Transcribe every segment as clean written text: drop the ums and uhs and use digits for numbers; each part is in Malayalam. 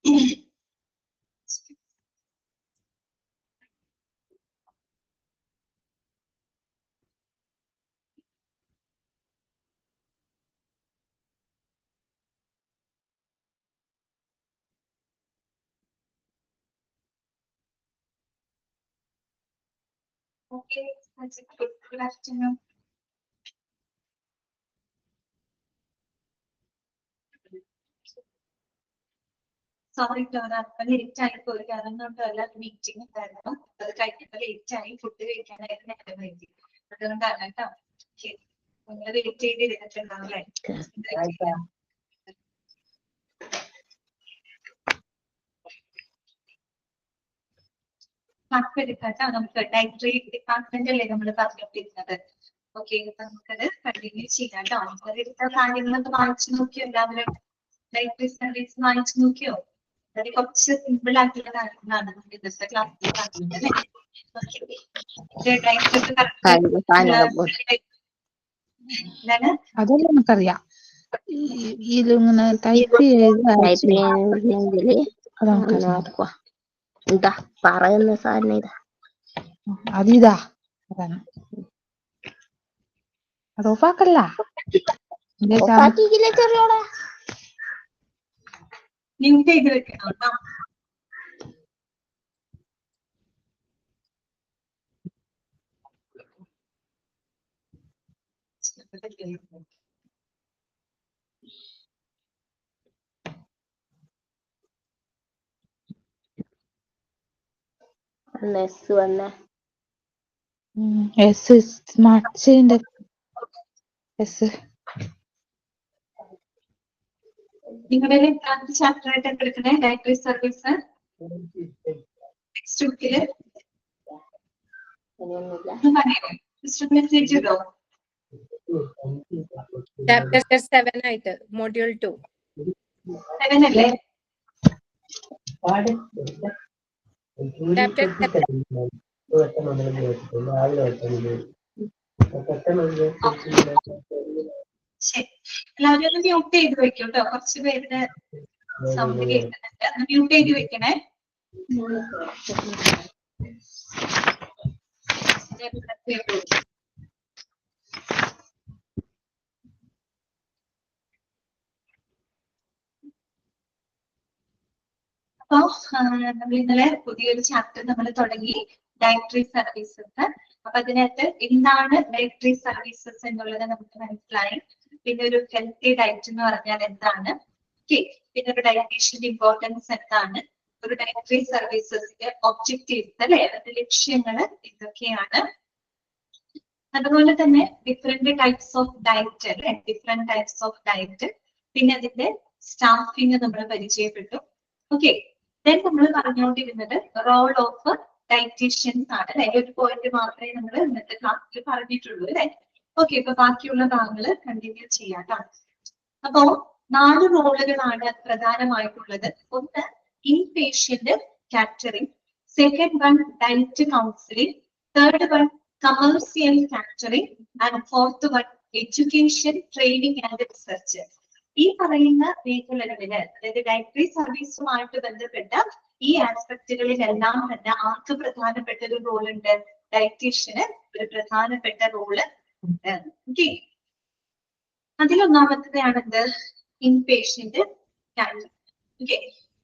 Okay, that's it. Good afternoon. Sorry late ആയി പോയി, കാരണം കൊണ്ടല്ല മീറ്റിംഗ് ഉണ്ടായിരുന്നു. അത് കഴിഞ്ഞപ്പോൾ ലേറ്റ് ആയി, ഫുഡ് കഴിക്കാനായിട്ട് നേരം വൈകി. അതുകൊണ്ടാണ് കേട്ടോ. നിങ്ങൾ വെയിറ്റ് ചെയ്ത് ഇരുന്നിട്ടുണ്ടാവില്ലേ? എടുക്കാട്ടോ. നമുക്ക് ഡയറ്ററി ഡിപ്പാർട്ട്മെന്റ് അല്ലേ നമ്മൾ പറഞ്ഞുകൊണ്ടിരുന്നത്. ഓക്കെ, നമുക്കത് കണ്ടിന്യൂ ചെയ്യാം കേട്ടോ. എടുത്ത കാര്യങ്ങളൊക്കെ വായിച്ചു നോക്കിയോ? എല്ലാവരും ഡയറ്ററി സർവീസ് വായിച്ചു നോക്കിയോ? അത് കുറച്ച് സിമ്പിൾ ആയിട്ടുള്ള കാര്യങ്ങളാണ് നമുക്ക് ഇന്നത്തെ ക്ലാസ്സിൽ പറഞ്ഞത് അല്ലേ? അതെല്ലാം നമുക്കറിയാം. ഇതിങ്ങനെ ടൈപ്പ് എന്താ പറയുന്ന സാധനം ഇതാ, അതിതാ അത് ഓഫാക്കല്ല. ചെറിയോടെ മ്യൂട്ട് ചെയ്ത് വെക്കണം കേട്ടോ. സ്മാർട്ട് ചെയിൻ്റെ നിങ്ങളുടെ എത്രാമത്തെ ചാപ്റ്റർ ആയിട്ട് എടുക്കണേ? ഡയറ്ററി സർവീസ് ടെക്സ്റ്റ് ബുക്കില് മെസ്സേജ് ഇടോ? ചാപ്റ്റർ 7 ആയിട്ട് മൊഡ്യൂൾ 2 7 അല്ലേ? ചാപ്റ്റർ 7 ശരി, എല്ലാവരും ഒന്ന് മ്യൂട്ട് ചെയ്ത് വെക്കും കേട്ടോ. കുറച്ച് പേരുടെ സൗണ്ട് കേൾക്കുന്നുണ്ട്. ഒന്ന് മ്യൂട്ട് ചെയ്ത് വെക്കണേ. അപ്പൊ നമ്മൾ ഇന്നലെ പുതിയൊരു ചാപ്റ്റർ നമ്മൾ തുടങ്ങി, ഡയറ്ററി സർവീസസ്. അപ്പൊ അതിനകത്ത് എന്താണ് ഡയറ്ററി സർവീസസ് എന്നുള്ളത് നമുക്ക് മനസ്സിലായി. പിന്നെ ഒരു ഹെൽത്തി ഡയറ്റ് എന്ന് പറഞ്ഞാൽ എന്താണ്, പിന്നെ ഒരു ഡയറ്റീഷ്യന്റെ ഇമ്പോർട്ടൻസ് എന്താണ്, ഒരു ഡയറ്ററി സർവീസസിന്റെ ഒബ്ജക്റ്റീവ്സ് അല്ലെ, അതിന്റെ ലക്ഷ്യങ്ങൾ ഇതൊക്കെയാണ്. അതുപോലെ തന്നെ ഡിഫറെന്റ് ടൈപ്സ് ഓഫ് ഡയറ്റ് അല്ലെ, ഡിഫറെന്റ് ടൈപ്സ് ഓഫ് ഡയറ്റ്, പിന്നെ അതിന്റെ സ്റ്റാഫിങ് നമ്മൾ പരിചയപ്പെട്ടു. ഓക്കെ, ദെൻ നമ്മൾ പറഞ്ഞുകൊണ്ടിരുന്നത് റോൾ ഓഫ് ഡയറ്റീഷ്യൻസ് ആണ് അല്ലെ. ഒരു പോയിന്റ് മാത്രമേ നമ്മൾ ഇന്നത്തെ ക്ലാസ്സിൽ പറഞ്ഞിട്ടുള്ളൂ അല്ലെ. ഓക്കെ, ഇപ്പൊ ബാക്കിയുള്ള ഭാഗങ്ങൾ കണ്ടിന്യൂ ചെയ്യാം. അപ്പോ 4 റോളുകളാണ് പ്രധാനമായിട്ടുള്ളത്. ഒന്ന് in patient catering, second one diet counselling, third one commercial catering, and fourth one education, training and research. ഈ പറയുന്ന മേഖലകളില്, അതായത് ഡയറ്ററി സർവീസുമായിട്ട് ബന്ധപ്പെട്ട ഈ ആസ്പെക്ടുകളിലെല്ലാം തന്നെ ആർക്ക് പ്രധാനപ്പെട്ട ഒരു റോൾ ഉണ്ട്? ഡയറ്റീഷ്യന് ഒരു പ്രധാനപ്പെട്ട റോള് ഉണ്ട്. ഓക്കെ, അതിലൊന്നാമത്തേതാണ് എന്ത്? In patient catering. ഓക്കെ,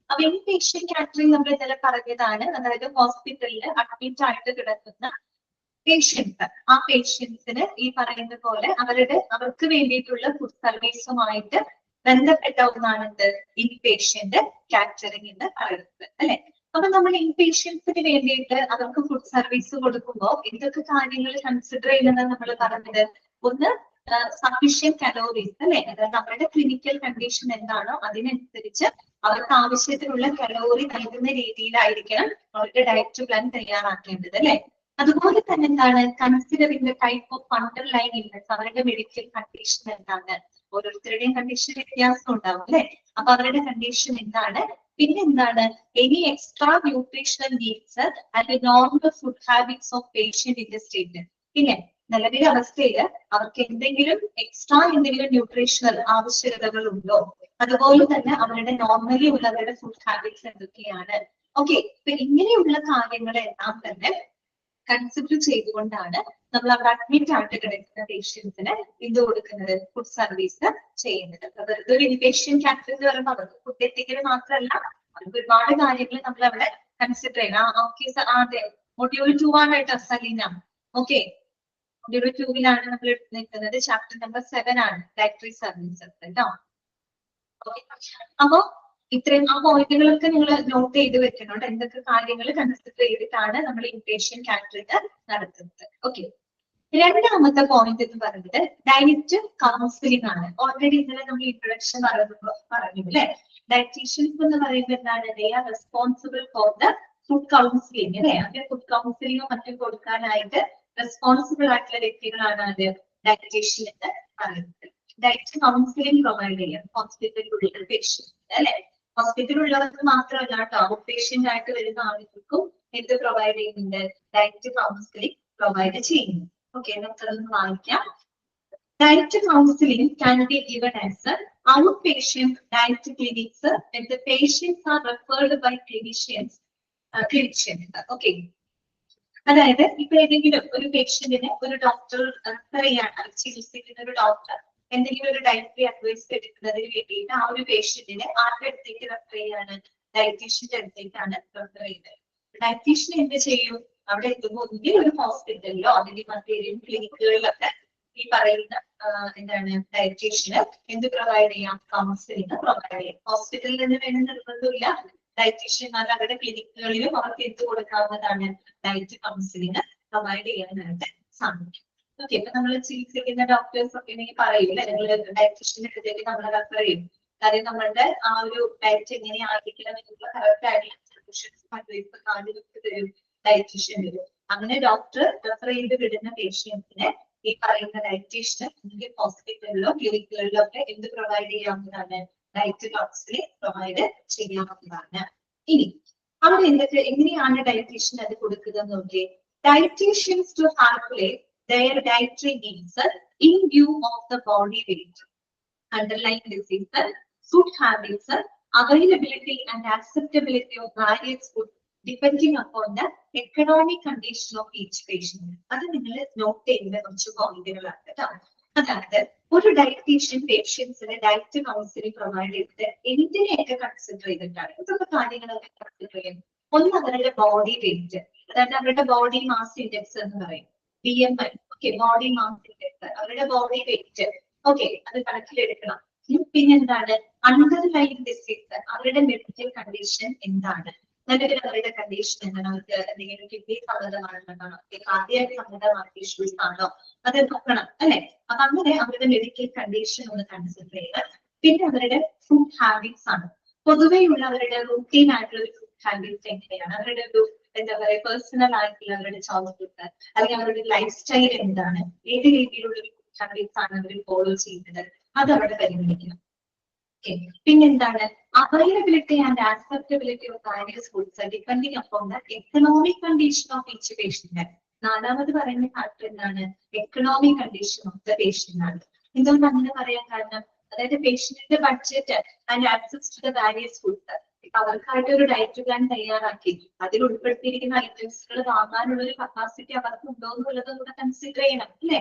അപ്പൊ ഇൻ പേഷ്യന്റ് കാറ്ററിംഗ് നമ്മൾ ഇന്നലെ പറഞ്ഞതാണ്. അതായത് ഹോസ്പിറ്റലിൽ അഡ്മിറ്റ് ആയിട്ട് കിടക്കുന്ന പേഷ്യൻസ്, ആ പേഷ്യൻസിന് ഈ പറയുന്ന പോലെ അവർക്ക് വേണ്ടിയിട്ടുള്ള ഫുഡ് സർവീസുമായിട്ട് ബന്ധപ്പെട്ട ഒന്നാണ് എന്ത്? ഇൻ പേഷ്യന്റ് കാറ്ററിംഗ് എന്ന് പറയുന്നത് അല്ലെ. അപ്പൊ നമ്മൾ ഇൻ പേഷ്യൻസിന് വേണ്ടിയിട്ട് അവർക്ക് ഫുഡ് സർവീസ് കൊടുക്കുമ്പോൾ എന്തൊക്കെ കാര്യങ്ങൾ കൺസിഡർ ചെയ്യുന്നത് നമ്മൾ പറഞ്ഞത്? ഒന്ന് സഫീഷ്യന്റ് കലോറീസ് അല്ലെ, അതായത് അവരുടെ ക്ലിനിക്കൽ കണ്ടീഷൻ എന്താണോ അതിനനുസരിച്ച് അവർക്ക് ആവശ്യത്തിനുള്ള കലോറി നൽകുന്ന രീതിയിലായിരിക്കണം അവരുടെ ഡയറ്റ് പ്ലാൻ തയ്യാറാക്കേണ്ടത് അല്ലെ. അതുപോലെ തന്നെ എന്താണ്? Considering the type of underline illness, അവരുടെ മെഡിക്കൽ കണ്ടീഷൻ എന്താണ്? ഓരോരുത്തരുടെയും കണ്ടീഷൻ വ്യത്യാസം ഉണ്ടാവും അല്ലെ. അപ്പൊ അവരുടെ കണ്ടീഷൻ എന്താണ്? പിന്നെ എന്താണ്? Any extra nutritional needs and normal food habits of patient in the state. പിന്നെ നിലവിലെ അവസ്ഥയിൽ അവർക്ക് എന്തെങ്കിലും എക്സ്ട്രാ എന്തെങ്കിലും ന്യൂട്രീഷണൽ ആവശ്യകതകൾ ഉണ്ടോ? അതുപോലെ തന്നെ അവരുടെ നോർമലി ഉള്ളവരുടെ ഫുഡ് ഹാബിറ്റ്സ് എന്തൊക്കെയാണ്. ഓക്കെ, ഇപ്പൊ ഇങ്ങനെയുള്ള കാര്യങ്ങളെല്ലാം തന്നെ കൺസിഡർ ചെയ്തുകൊണ്ടാണ് നമ്മൾ അവിടെ അഡ്മിറ്റ് ആയിട്ട് കിടക്കുന്ന പേഷ്യൻസിന് ഇത് കൊടുക്കുന്നത്, ഫുഡ് സർവീസ് ചെയ്യുന്നത്. വെറുതെ ഒരു ഇൻപേഷ്യൻ കാറ്റഗറി എന്ന് പറയുമ്പോൾ അവർക്ക് ഫുഡ് എത്തിക്കൽ മാത്രമല്ല, അവർക്ക് ഒരുപാട് കാര്യങ്ങൾ നമ്മൾ അവിടെ കൺസിഡർ ചെയ്യണം. അതെ, മൊഡ്യൂൾ 2 ആണ് കേട്ടോ സലീന. ഓക്കെ, മൊഡ്യൂൾ 2-ലാണ് നമ്മൾ നിൽക്കുന്നത്. ചാപ്റ്റർ നമ്പർ 7 ആണ് ഡയറ്ററി സർവീസസ് കേട്ടോ. അപ്പൊ ഇത്രയും ആ പോയിന്റുകളൊക്കെ നിങ്ങൾ നോട്ട് ചെയ്ത് വെക്കുന്നുണ്ട്, എന്തൊക്കെ കാര്യങ്ങൾ കൺസിഡർ ചെയ്തിട്ടാണ് നമ്മൾ ഇൻപേഷ്യൻ കാറ്ററിംഗ് നടത്തുന്നത്. ഓക്കെ, രണ്ടാമത്തെ പോയിന്റ് എന്ന് പറയുന്നത് ഡയറ്റ് കൗൺസിലിംഗ് ആണ്. ഓൾറെഡി ഇന്നലെ നമ്മൾ ഇൻട്രൊഡക്ഷൻ പറഞ്ഞു അല്ലെ. ഡയറ്റീഷ്യൻസ് എന്ന് പറയുമ്പോൾ എന്താണ്, they are responsible for the food counselling അല്ലെ. അങ്ങനെ ഫുഡ് കൗൺസിലിംഗും മറ്റും കൊടുക്കാനായിട്ട് റെസ്പോൺസിബിൾ ആയിട്ടുള്ള വ്യക്തികളാണ് അത് ഡയറ്റീഷ്യൻ എന്ന് പറയുന്നത്. ഡയറ്റ് കൗൺസിലിംഗ് പ്രൊവൈഡ് ചെയ്യാം ഹോസ്പിറ്റലിലുള്ള പേഷ്യൻസ് അല്ലെ. ഹോസ്പിറ്റലുള്ളവർക്ക് മാത്രമല്ല കേട്ടോ, ഔട്ട് പേഷ്യന്റ് ആയിട്ട് വരുന്ന ആളുകൾക്കും എന്ത് പ്രൊവൈഡ് ചെയ്യുന്നുണ്ട്, ഡയറ്റ് കൗൺസിലിംഗ് പ്രൊവൈഡ് ചെയ്യുന്നു. ഓക്കെ, നമുക്കതൊന്ന് വായിക്കാം. Diet counseling can be given as outpatient diet clinics when the patients are referred by clinicians. Okay. അതായത് ഇപ്പൊ ഏതെങ്കിലും ഒരു പേഷ്യന്റിനെ ഒരു ഡോക്ടർ റെഫർ ചെയ്യാണ്, ചികിത്സിക്കുന്ന ഒരു ഡോക്ടർ എന്തെങ്കിലും ഒരു ഡയറ്ററി അഡ്വൈസ് എടുക്കുന്നതിന് വേണ്ടിയിട്ട് ആ ഒരു പേഷ്യന്റിനെ ആരുടെ അടുത്തേക്ക് റെഫർ ചെയ്യാണ്, ഡയറ്റീഷ്യന്റെ അടുത്തേക്കാണ് റെഫർ ചെയ്യുന്നത്. ഡയറ്റീഷ്യൻ എന്ത് ചെയ്യും, അവിടെ എത്തുമ്പോൾ ഒന്നുകിൽ ഒരു ഹോസ്പിറ്റലിലോ അല്ലെങ്കിൽ മറ്റേതെങ്കിലും ക്ലിനിക്കുകളിലൊക്കെ ഈ പറയുന്ന എന്താണ് ഡയറ്റീഷ്യന് എന്ത് പ്രൊവൈഡ് ചെയ്യാം, കൗൺസിലിംഗ് പ്രൊവൈഡ് ചെയ്യാം. ഹോസ്പിറ്റലിൽ നിന്ന് വേണം നിർബന്ധമില്ല, ഡയറ്റീഷ്യന്മാർ അവരുടെ ക്ലിനിക്കുകളിലും അവർക്ക് എന്ത് കൊടുക്കാവുന്നതാണ്, ഡയറ്റ് കൗൺസിലിംഗ് പ്രൊവൈഡ് ചെയ്യാനായിട്ട് സാധിക്കും. ഓക്കെ, ഇപ്പൊ നമ്മൾ ചികിത്സിക്കുന്ന ഡോക്ടേഴ്സ് ഒക്കെ ഉണ്ടെങ്കിൽ പറയൂല്ലേ, നിങ്ങൾ ഡയറ്റീഷ്യന്റെ അടുത്തേക്ക് നമ്മൾ റെഫർ ചെയ്യും. കാര്യം നമ്മളുടെ ആ ഒരു ഡയറ്റ് എങ്ങനെ ആയിരിക്കണം എന്നുള്ള കറക്റ്റ് ആയിട്ടുള്ള അഡ്വൈസ് തരും ഡയറ്റീഷ്യൻ വരും. അങ്ങനെ ഡോക്ടർ റെഫർ ചെയ്ത് വിടുന്ന പേഷ്യൻസിനെ ഈ പറയുന്ന ഡയറ്റീഷ്യൻ അല്ലെങ്കിൽ ഹോസ്പിറ്റലിലോ ക്ലിനിക്കുകളിലോ ഒക്കെ എന്ത് പ്രൊവൈഡ് ചെയ്യാവുന്നതാണ്, ഡയറ്റ് കൗൺസിലിംഗ് പ്രൊവൈഡ് ചെയ്യാവുന്നതാണ്. ഇനി അവിടെ എങ്ങനെയാണ് ഡയറ്റീഷ്യൻ അത് കൊടുക്കുക നോക്കിയേ. Dietitians to calculate their dietary needs in view of the body weight, underlying diseases, food habits, availability and acceptability of various food depending upon the economic condition of each patient. അത് നിങ്ങൾ നോട്ട് ചെയ്യുന്ന കുറച്ച് പോയിന്റുകളാണ് കേട്ടോ. അതായത് ഒരു ഡയറ്റീഷ്യൻ പേഷ്യൻസിന് ഡയറ്റ് കൗൺസിലിംഗ് പ്രൊവൈഡ് ചെയ്തിട്ട് എന്തിനെയൊക്കെ കൺസിഡർ ചെയ്തിട്ടാണ് ഇതൊക്കെ കാര്യങ്ങളൊക്കെ കൺസിഡർ ചെയ്യുന്നത്. ഒന്ന് അവരുടെ ബോഡി വെയിറ്റ്, അതായത് അവരുടെ ബോഡി മാസ് ഇൻഡെക്സ് എന്ന് പറയും, BMI. Okay, body mass index, അവരുടെ ബോഡി വെയിറ്റ്. ഓക്കെ, അത് കണക്കിലെടുക്കണം. പിന്നെന്താണ് അണ്ടർലൈൻ ഡിസീസ്, അവരുടെ മെഡിക്കൽ കണ്ടീഷൻ എന്താണ്, അല്ലെങ്കിൽ അവരുടെ കണ്ടീഷൻ എന്താണ്, അവർക്ക് എന്തെങ്കിലും കിഡ്നി സംബന്ധമാണെന്നാണോ, കാർഡിയാക് സംബന്ധമായ ഇഷ്യൂസ് ആണോ, അത് നോക്കണം അല്ലെ. അപ്പൊ അങ്ങനെ അവരുടെ മെഡിക്കൽ കണ്ടീഷൻ ഒന്ന് കൺസിഡർ ചെയ്യുക. പിന്നെ അവരുടെ ഫുഡ് ഹാബിറ്റ്സ് ആണ്, പൊതുവെയുള്ള അവരുടെ റൂട്ടീൻ ആയിട്ടുള്ള ഒരു ഫുഡ് ഹാബിറ്റ്സ് എങ്ങനെയാണ്, അവരുടെ ഒരു എന്താ പറയുക പേഴ്സണൽ ആയിട്ടുള്ള അവരുടെ ചോയ്സ് അല്ലെങ്കിൽ അവരുടെ ലൈഫ് സ്റ്റൈൽ എന്താണ്, ഏത് രീതിയിലുള്ള ഒരു ഫുഡ് ഹാബിറ്റ്സ് ആണ് അവർ ഫോളോ ചെയ്യുന്നത്, അത് അവിടെ പരിഗണിക്കണം. പിന്നെന്താണ് availability and acceptability of various foods depending upon the economic condition of each patient. നാലാമത് പറയുന്ന ഫാക്ടർ എന്താണ്, economic condition of the patient ആണ്. എന്തുകൊണ്ട് അങ്ങനെ പറയാൻ കാരണം, അതായത് പേഷ്യന്റിന്റെ budget and access to the various foods. ഇപ്പൊ അവർക്കായിട്ട് ഒരു ഡയറ്റ് പ്ലാൻ തയ്യാറാക്കി അതിൽ ഉൾപ്പെടുത്തിയിരിക്കുന്ന ഐറ്റംസുകൾ വാങ്ങാനുള്ള ഒരു കപ്പാസിറ്റി അവർക്ക് ഉണ്ടോ എന്നുള്ളതും കൂടെ കൺസിഡർ ചെയ്യണം അല്ലെ.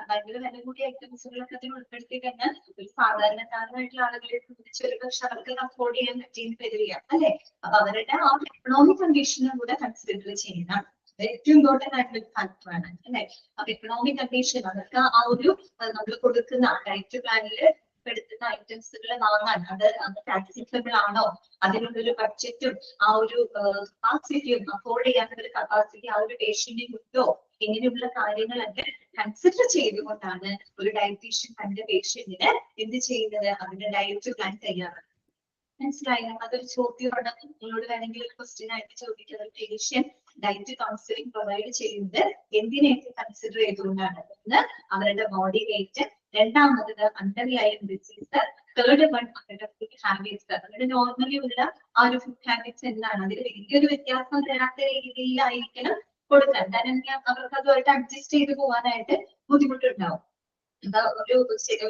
ഭയങ്കര വില കൂടിയ ഐറ്റംസുകളൊക്കെ അതിൽ ഉൾപ്പെടുത്തി കഴിഞ്ഞാൽ ഒരു സാധാരണക്കാരായിട്ടുള്ള ആളുകളെ സംബന്ധിച്ച് ഒരു പക്ഷെ അവർക്ക് അഫോർഡ് ചെയ്യാൻ പറ്റിയെന്ന് വരില്ല അല്ലെ. അപ്പൊ അവരുടെ ആ എക്കണോമിക് കണ്ടീഷനും കൂടെ കൺസിഡർ ചെയ്യണം. ഏറ്റവും ഇമ്പോർട്ടന്റ് ആയിട്ടുള്ള ഫാക്ടർ ആണ് അല്ലെ. അപ്പൊ എക്കണോമിക് കണ്ടീഷൻ അവർക്ക് ആ ഒരു നമ്മൾ കൊടുക്കുന്ന ഡയറ്റ് പ്ലാനിൽ എടുക്കുന്ന ഐറ്റംസുകൾ വാങ്ങാൻ അത് ആക്സസിബിൾ ആണോ, അതിനുള്ളൊരു ബഡ്ജറ്റും ആ ഒരു കപ്പാസിറ്റിയും അഫോർഡ് ചെയ്യാനുള്ള ഒരു കപ്പാസിറ്റി ആ ഒരു പേഷ്യന്റിന് ഉണ്ടോ, ഇങ്ങനെയുള്ള കാര്യങ്ങളൊക്കെ കൺസിഡർ ചെയ്തുകൊണ്ടാണ് ഒരു ഡയറ്റീഷ്യൻ തന്റെ പേഷ്യന്റിന് എന്ത് ചെയ്യുന്നത്, അതിന്റെ ഡയറ്റ് പ്ലാൻ തയ്യാറാണ്. മനസ്സിലായോ? അതൊരു ചോദ്യമാണ്, നിങ്ങളോട് വേണമെങ്കിൽ ഒരു ക്വസ്റ്റ്യൻ ആയിട്ട് ചോദിക്കുന്നത്. പേഷ്യൻ ഡയറ്റ് കൗൺസിലിംഗ് പ്രൊവൈഡ് ചെയ്യുന്നത് എന്തിനെയൊക്കെ കൺസിഡർ ചെയ്തുകൊണ്ടാണ്. ഒന്ന് അവരുടെ ബോഡി വെയിറ്റ്, രണ്ടാമത് അണ്ടർലൈൻ ഡിസീസ്, തേർഡ് വൺ അവരുടെ ഫുഡ് ഹാബിറ്റ്സ്. അവരുടെ നോർമലി ഉള്ള ആ ഒരു ഫുഡ് ഹാബിറ്റ്സ് എന്താണ്, അതിൽ വലിയൊരു വ്യത്യാസം തരാത്ത രീതിയിലായിരിക്കണം കൊടുക്കാൻ. കാരണം അവർക്ക് അതുമായിട്ട് അഡ്ജസ്റ്റ് ചെയ്ത് പോകാനായിട്ട് ബുദ്ധിമുട്ടുണ്ടാവും.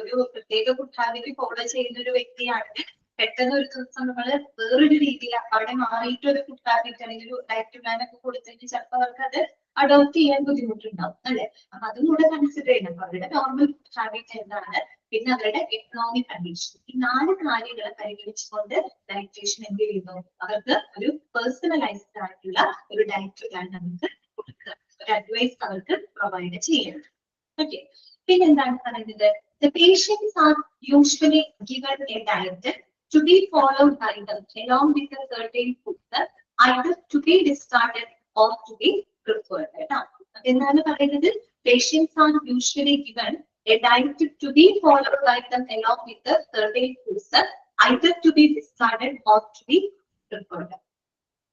ഒരു പ്രത്യേക കുട്ടാവിനെ ഫോളോ ചെയ്യുന്ന ഒരു വ്യക്തിയാണെങ്കിൽ പെട്ടെന്ന് ഒരു ദിവസം നമ്മള് വേറൊരു രീതിയിൽ അവിടെ മാറിയിട്ട് ഒരു കുട്ടാവിക്ക് അല്ലെങ്കിൽ ഒരു ഡയറ്റ് പ്ലാൻ ഒക്കെ കൊടുത്തിട്ട് ചിലപ്പോൾ അവർക്ക് അത് അഡോപ്റ്റ് ചെയ്യാൻ ബുദ്ധിമുട്ടുണ്ടാവും അല്ലെ. അപ്പൊ അതും കൂടെ കൺസിഡർ ചെയ്യണം. അപ്പൊ അവരുടെ നോർമൽ ഹാബിറ്റ് എന്താണ്, പിന്നെ അവരുടെ എക്കണോമിക് കണ്ടീഷൻ, ഈ 4 കാര്യങ്ങളെ പരിഗണിച്ചുകൊണ്ട് ഡയറ്റീഷ്യൻ എന്ത് ചെയ്യുന്നു, അവർക്ക് ഒരു പേഴ്സണലൈസ്ഡ് ആയിട്ടുള്ള ഒരു ഡയറ്റ് പ്ലാൻ നമുക്ക് കൊടുക്കുക, ഒരു അഡ്വൈസ് അവർക്ക് പ്രൊവൈഡ് ചെയ്യണം. ഓക്കെ, പിന്നെന്താണ് പറയുന്നത്, the patients are usually given a diet to be followed by them along with a certain food either to be discarded or to be preferred. എന്താണ് പറയുന്നത്, patients are usually given a diet to be followed by them along with a certain foods either to be discarded or to be preferred.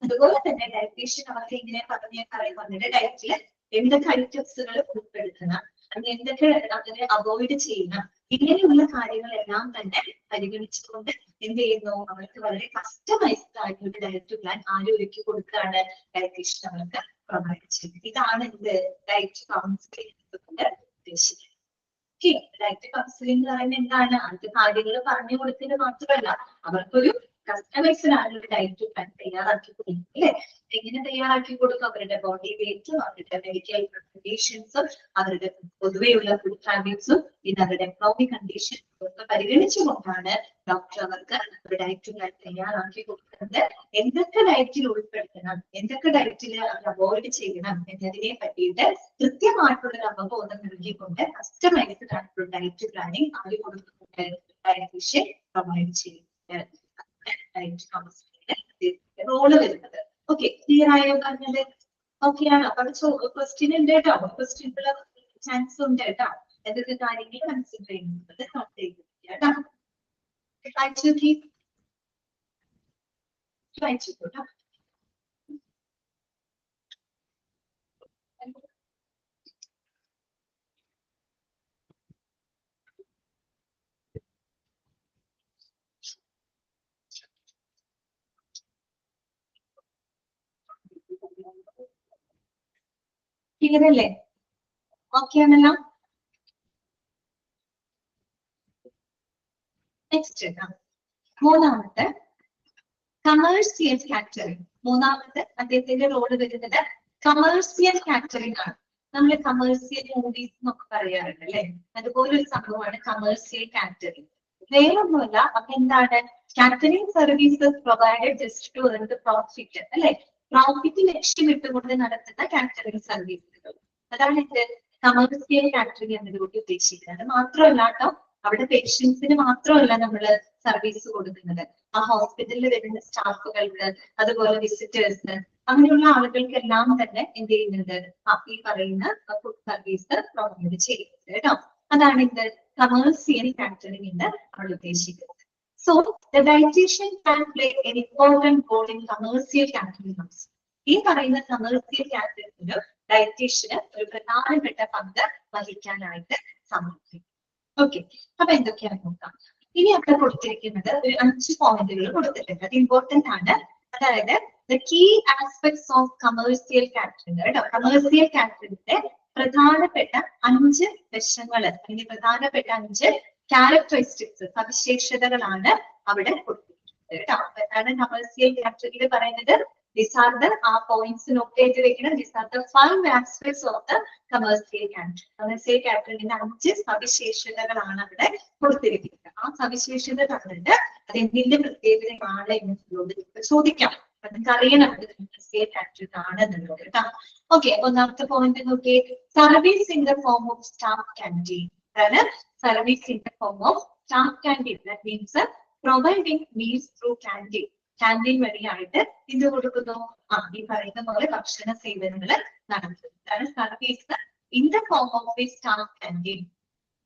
അതുപോലെ തന്നെ ഡയറ്റീഷ്യൻ അവർക്ക് ഇങ്ങനെ പറഞ്ഞ ഡയറ്റില് എന്തൊക്കെ ഐറ്റംസുകൾ ഉൾപ്പെടുത്തണം, അത് എന്തൊക്കെ അതിനെ അവോയ്ഡ് ചെയ്യണം, ഇങ്ങനെയുള്ള കാര്യങ്ങളെല്ലാം തന്നെ പരിഗണിച്ചുകൊണ്ട് എന്ത് ചെയ്യുന്നു, അവർക്ക് വളരെ കസ്റ്റമൈസ്ഡ് ആയിട്ടുള്ള ഡയറ്റ് പ്ലാൻ ആര് ഒരുക്കി കൊടുക്കുകയാണ്, ഡയറ്റീഷ്യൻ അവർക്ക് പ്രൊവൈഡ് ചെയ്യുന്നത്. ഇതാണ് എന്ത് ഡയറ്റ് കൗൺസിലിംഗ് കൊണ്ട് ഉദ്ദേശിക്കുന്നത്. ഡയറ്റ് കൗൺസിലിംഗ് എന്ന് പറയുന്നത് എന്താണ്, അത് കാര്യങ്ങൾ പറഞ്ഞു കൊടുക്കുന്നത് മാത്രമല്ല, അവർക്കൊരു കസ്റ്റമൈസ്ഡ് ആയിട്ടുള്ള ഡയറ്റ് പ്ലാൻ തയ്യാറാക്കി കൊടുക്കും അല്ലെ. എങ്ങനെ തയ്യാറാക്കി കൊടുക്കും, അവരുടെ ബോഡി വെയിറ്റും അവരുടെ മെഡിക്കൽ കണ്ടീഷൻസും അവരുടെ പൊതുവെയുള്ള ഫുഡ് ഹാബിറ്റ്സും പിന്നെ അവരുടെ എക്കണോമിക് കണ്ടീഷൻസും ഒക്കെ പരിഗണിച്ചുകൊണ്ടാണ് ഡോക്ടർ അവർക്ക് ഒരു ഡയറ്റ് പ്ലാൻ തയ്യാറാക്കി കൊടുക്കുന്നത്. എന്തൊക്കെ ഡയറ്റിൽ ഉൾപ്പെടുത്തണം, എന്തൊക്കെ ഡയറ്റിൽ അവർ അവോയ്ഡ് ചെയ്യണം എന്നതിനെ പറ്റിയിട്ട് കൃത്യമായിട്ടുള്ള ഒരു അവബോധം നൽകിക്കൊണ്ട് കസ്റ്റമൈസ്ഡ് ആയിട്ടുള്ള ഡയറ്റ് പ്ലാനിങ് അവർ കൊടുക്കുന്നുണ്ട്, ഡയറ്റീഷ്യൻ പ്രൊവൈഡ് ചെയ്യുന്നുണ്ട്. റോള് വരുന്നത്. ഓക്കെ, ക്ലിയർ ആയോ പറഞ്ഞത്? ഓക്കെ ആണ്. അപ്പൊ ക്വസ്റ്റ്യൻ ഉണ്ട് കേട്ടോ, ക്വസ്റ്റ്യൻ ഉള്ള ചാൻസ് ഉണ്ട് കേട്ടോ. എന്തൊക്കെ കാര്യങ്ങൾ കൺസിഡർ ചെയ്യുന്നത് നോട്ട് ചെയ്തിരിക്കുക കേട്ടോ. കേട്ടോ. ക്ലിയർ അല്ലേ? ഓക്കെ ആണല്ലോ. നെക്സ്റ്റ് മൂന്നാമത്തെ കമേഴ്സ്യൽ കാറ്ററിംഗ്. മൂന്നാമത്തെ അദ്ദേഹത്തിന്റെ റോള് വരുന്നത് കമേഴ്സ്യൽ കാറ്ററിംഗ് ആണ്. നമ്മൾ കമേഴ്സ്യൽ മൂവീസ് എന്നൊക്കെ പറയാറുണ്ട് അല്ലെ, അതുപോലെ ഒരു സംഭവമാണ് കമേഴ്സ്യൽ കാറ്ററിംഗ്. വേറൊന്നുമല്ല, അപ്പൊ എന്താണ്, catering services provided just to earn the profit അല്ലെ, പ്രോഫിറ്റ് ലക്ഷ്യമിട്ടുകൊണ്ട് നടത്തുന്ന കാറ്ററിംഗ് സർവീസുകൾ. അതാണ് ഇത് കമേഴ്സ്യൽ കാറ്ററിംഗ് എന്നതുകൊണ്ട് ഉദ്ദേശിക്കുന്നത്. മാത്രമല്ല കേട്ടോ, അവിടെ പേഷ്യൻസിന് മാത്രമല്ല നമ്മൾ സർവീസ് കൊടുക്കുന്നത്, ആ ഹോസ്പിറ്റലിൽ വരുന്ന സ്റ്റാഫുകൾക്ക്, അതുപോലെ വിസിറ്റേഴ്സ്, അങ്ങനെയുള്ള ആളുകൾക്കെല്ലാം തന്നെ എന്ത് ചെയ്യുന്നത്, ഈ പറയുന്ന ഫുഡ് സർവീസ് പ്രൊവൈഡ് ചെയ്യുന്നത് കേട്ടോ. അതാണ് ഇത് കമേഴ്സ്യൽ കാറ്ററിംഗ് എന്ന് നമ്മൾ ഉദ്ദേശിക്കുന്നത്. So the dietitian can play an important role in commercial catering. ഈ പറയുന്ന കമേഴ്സ്യൽ കാറ്ററിംഗിന് ഡയറ്റീഷ്യന് ഒരു പ്രധാനപ്പെട്ട പങ്ക് വഹിക്കാനായിട്ട് സാധിക്കും. ഓക്കെ, അപ്പൊ എന്തൊക്കെയാണ് നോക്കാം. ഇനി അവിടെ കൊടുത്തിരിക്കുന്നത് ഒരു 5 പോയിന്റുകൾ കൊടുത്തിട്ടുണ്ട്, അത് ഇമ്പോർട്ടന്റ് ആണ്. അതായത് the key aspects of commercial catering കേട്ടോ. കമേഴ്സ്യൽ കാറ്ററിംഗിന്റെ പ്രധാനപ്പെട്ട 5 വശങ്ങൾ അല്ലെങ്കിൽ പ്രധാനപ്പെട്ട 5 ക്യാരക്ടറിസ്റ്റിക്സ്, സവിശേഷതകളാണ് അവിടെ കൊടുത്തിരിക്കുന്നത് കേട്ടോ. അതാണ് കമേഴ്സ്യൽ കാറ്ററിംഗിൽ പറയുന്നത്. These are the points note ചെയ്ത് വെക്കണം. These are the 5 aspects of the commercial catering. Commercial catering 5 സവിശേഷതകളാണ് അവിടെ കൊടുത്തിരിക്കുന്നത്. ആ സവിശേഷത കണ്ടിട്ട് അത് എന്തിന്റെ പ്രത്യേകതയാണ് എന്നുള്ളത് ചോദിക്കാം. നിങ്ങൾക്ക് അറിയണം കമേഴ്സ്യൽ കാറ്ററിംഗ് ആണെന്നുള്ളത് കേട്ടോ. ഓക്കെ, ഒന്നാമത്തെ പോയിന്റ് നോക്കിയേ, service in the form of staff canteen. അതാണ് service in the form of staff canteen. That means providing meals through canteen. Canteen വഴിയായിട്ട് ഇത് കൊടുക്കുന്നു, ഈ പറയുന്ന പോലെ ഭക്ഷണ സേവനങ്ങൾ നടത്തുന്നു. Service in the form of a staff canteen.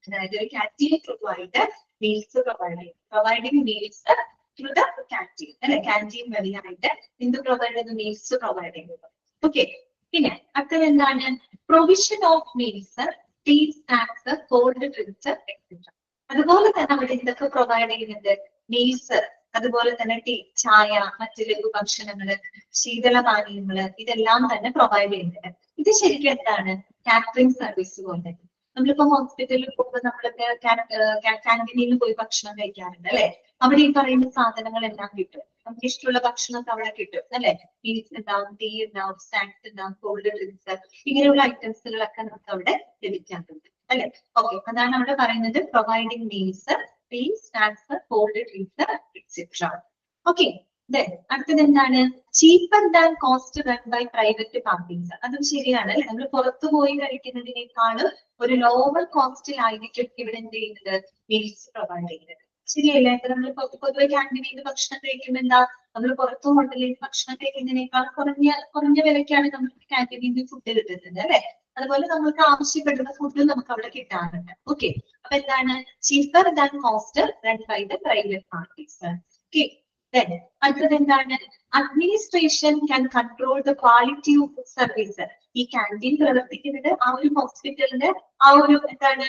അതായത് ഒരു കാന്റീൻ ത്രൂ ആയിട്ട് meals providing meals through the canteen അല്ലെ, കാന്റീൻ വഴിയായിട്ട് എന്ത് പ്രൊവൈഡ് ചെയ്യുന്നു, മീൽസ് പ്രൊവൈഡ് ചെയ്യുന്നത്. ഓക്കെ, പിന്നെ അടുത്തത് എന്താണ്, provision of meals, tea, snacks, cold drinks etcetera. അതുപോലെ തന്നെ അവിടെ എന്തൊക്കെ പ്രൊവൈഡ് ചെയ്യുന്നുണ്ട്, മീൽസ്, അതുപോലെ തന്നെ ടീ, ചായ, മറ്റു ലഘു ഭക്ഷണങ്ങള്, ശീതളപാനീയങ്ങള്, ഇതെല്ലാം തന്നെ പ്രൊവൈഡ് ചെയ്യുന്നുണ്ട്. ഇത് ശരിക്കും എന്താണ്, കാറ്ററിംഗ് സർവീസ് പോലെ. നമ്മളിപ്പോ ഹോസ്പിറ്റലിൽ പോകുമ്പോൾ നമ്മളൊക്കെ ക്യാൻറ്റീനിൽ നിന്ന് പോയി ഭക്ഷണം കഴിക്കാറുണ്ട് അല്ലെ? അവിടെ ഈ പറയുന്ന സാധനങ്ങളെല്ലാം കിട്ടും. നമുക്ക് ഇഷ്ടമുള്ള ഭക്ഷണമൊക്കെ അവിടെ കിട്ടും അല്ലെ? മീൽസ് ഉണ്ടാവും, ടീ ഉണ്ടാവും, സ്നാക്സ് ഉണ്ടാവും, കോൾഡ് ഡ്രിങ്ക്സ്, ഇങ്ങനെയുള്ള ഐറ്റംസുകളൊക്കെ നമുക്ക് അവിടെ ലഭിക്കാറുണ്ട് അല്ലെ? ഓക്കെ, അതാണ് അവിടെ പറയുന്നത് providing meals, tea, snacks, cold drinks etcetera. Okay, അടുത്തത് എന്താണ്? Cheaper than cost run by private parties. അതും ശരിയാണ് അല്ലെ? നമ്മൾ പുറത്തു പോയി കഴിക്കുന്നതിനേക്കാളും ഒരു ലോവർ കോസ്റ്റിലായിരിക്കും ഇവിടെ എന്ത് ചെയ്യുന്നത്? മീൽസ് പ്രൊവൈഡ് ചെയ്യുന്നത്. ശരിയല്ലേ? അപ്പൊ നമ്മൾ പൊതുവെ ക്യാൻറ്റീനിൽ നിന്ന് ഭക്ഷണം കഴിക്കുമ്പോൾ എന്താ, നമ്മൾ പുറത്തു ഹോട്ടലിൽ ഭക്ഷണം കഴിക്കുന്നതിനേക്കാൾ കുറഞ്ഞ വിലയ്ക്കാണ് നമുക്ക് ക്യാൻറ്റീനിൽ നിന്ന് ഫുഡ് കിട്ടുന്നത് അല്ലെ? അതുപോലെ നമുക്ക് ആവശ്യപ്പെടുന്ന ഫുഡ് നമുക്ക് അവിടെ കിട്ടാറുണ്ട്. ഓക്കെ, അപ്പൊ എന്താണ്? Cheaper than cost run by the private parties. Okay, അടുത്തത് എന്താണ്? Administration can control the quality of service. ഈ ക്യാൻറ്റീൻ പ്രവർത്തിക്കുന്നത് ആ ഒരു ഹോസ്പിറ്റലിന്റെ ആ ഒരു എന്താണ്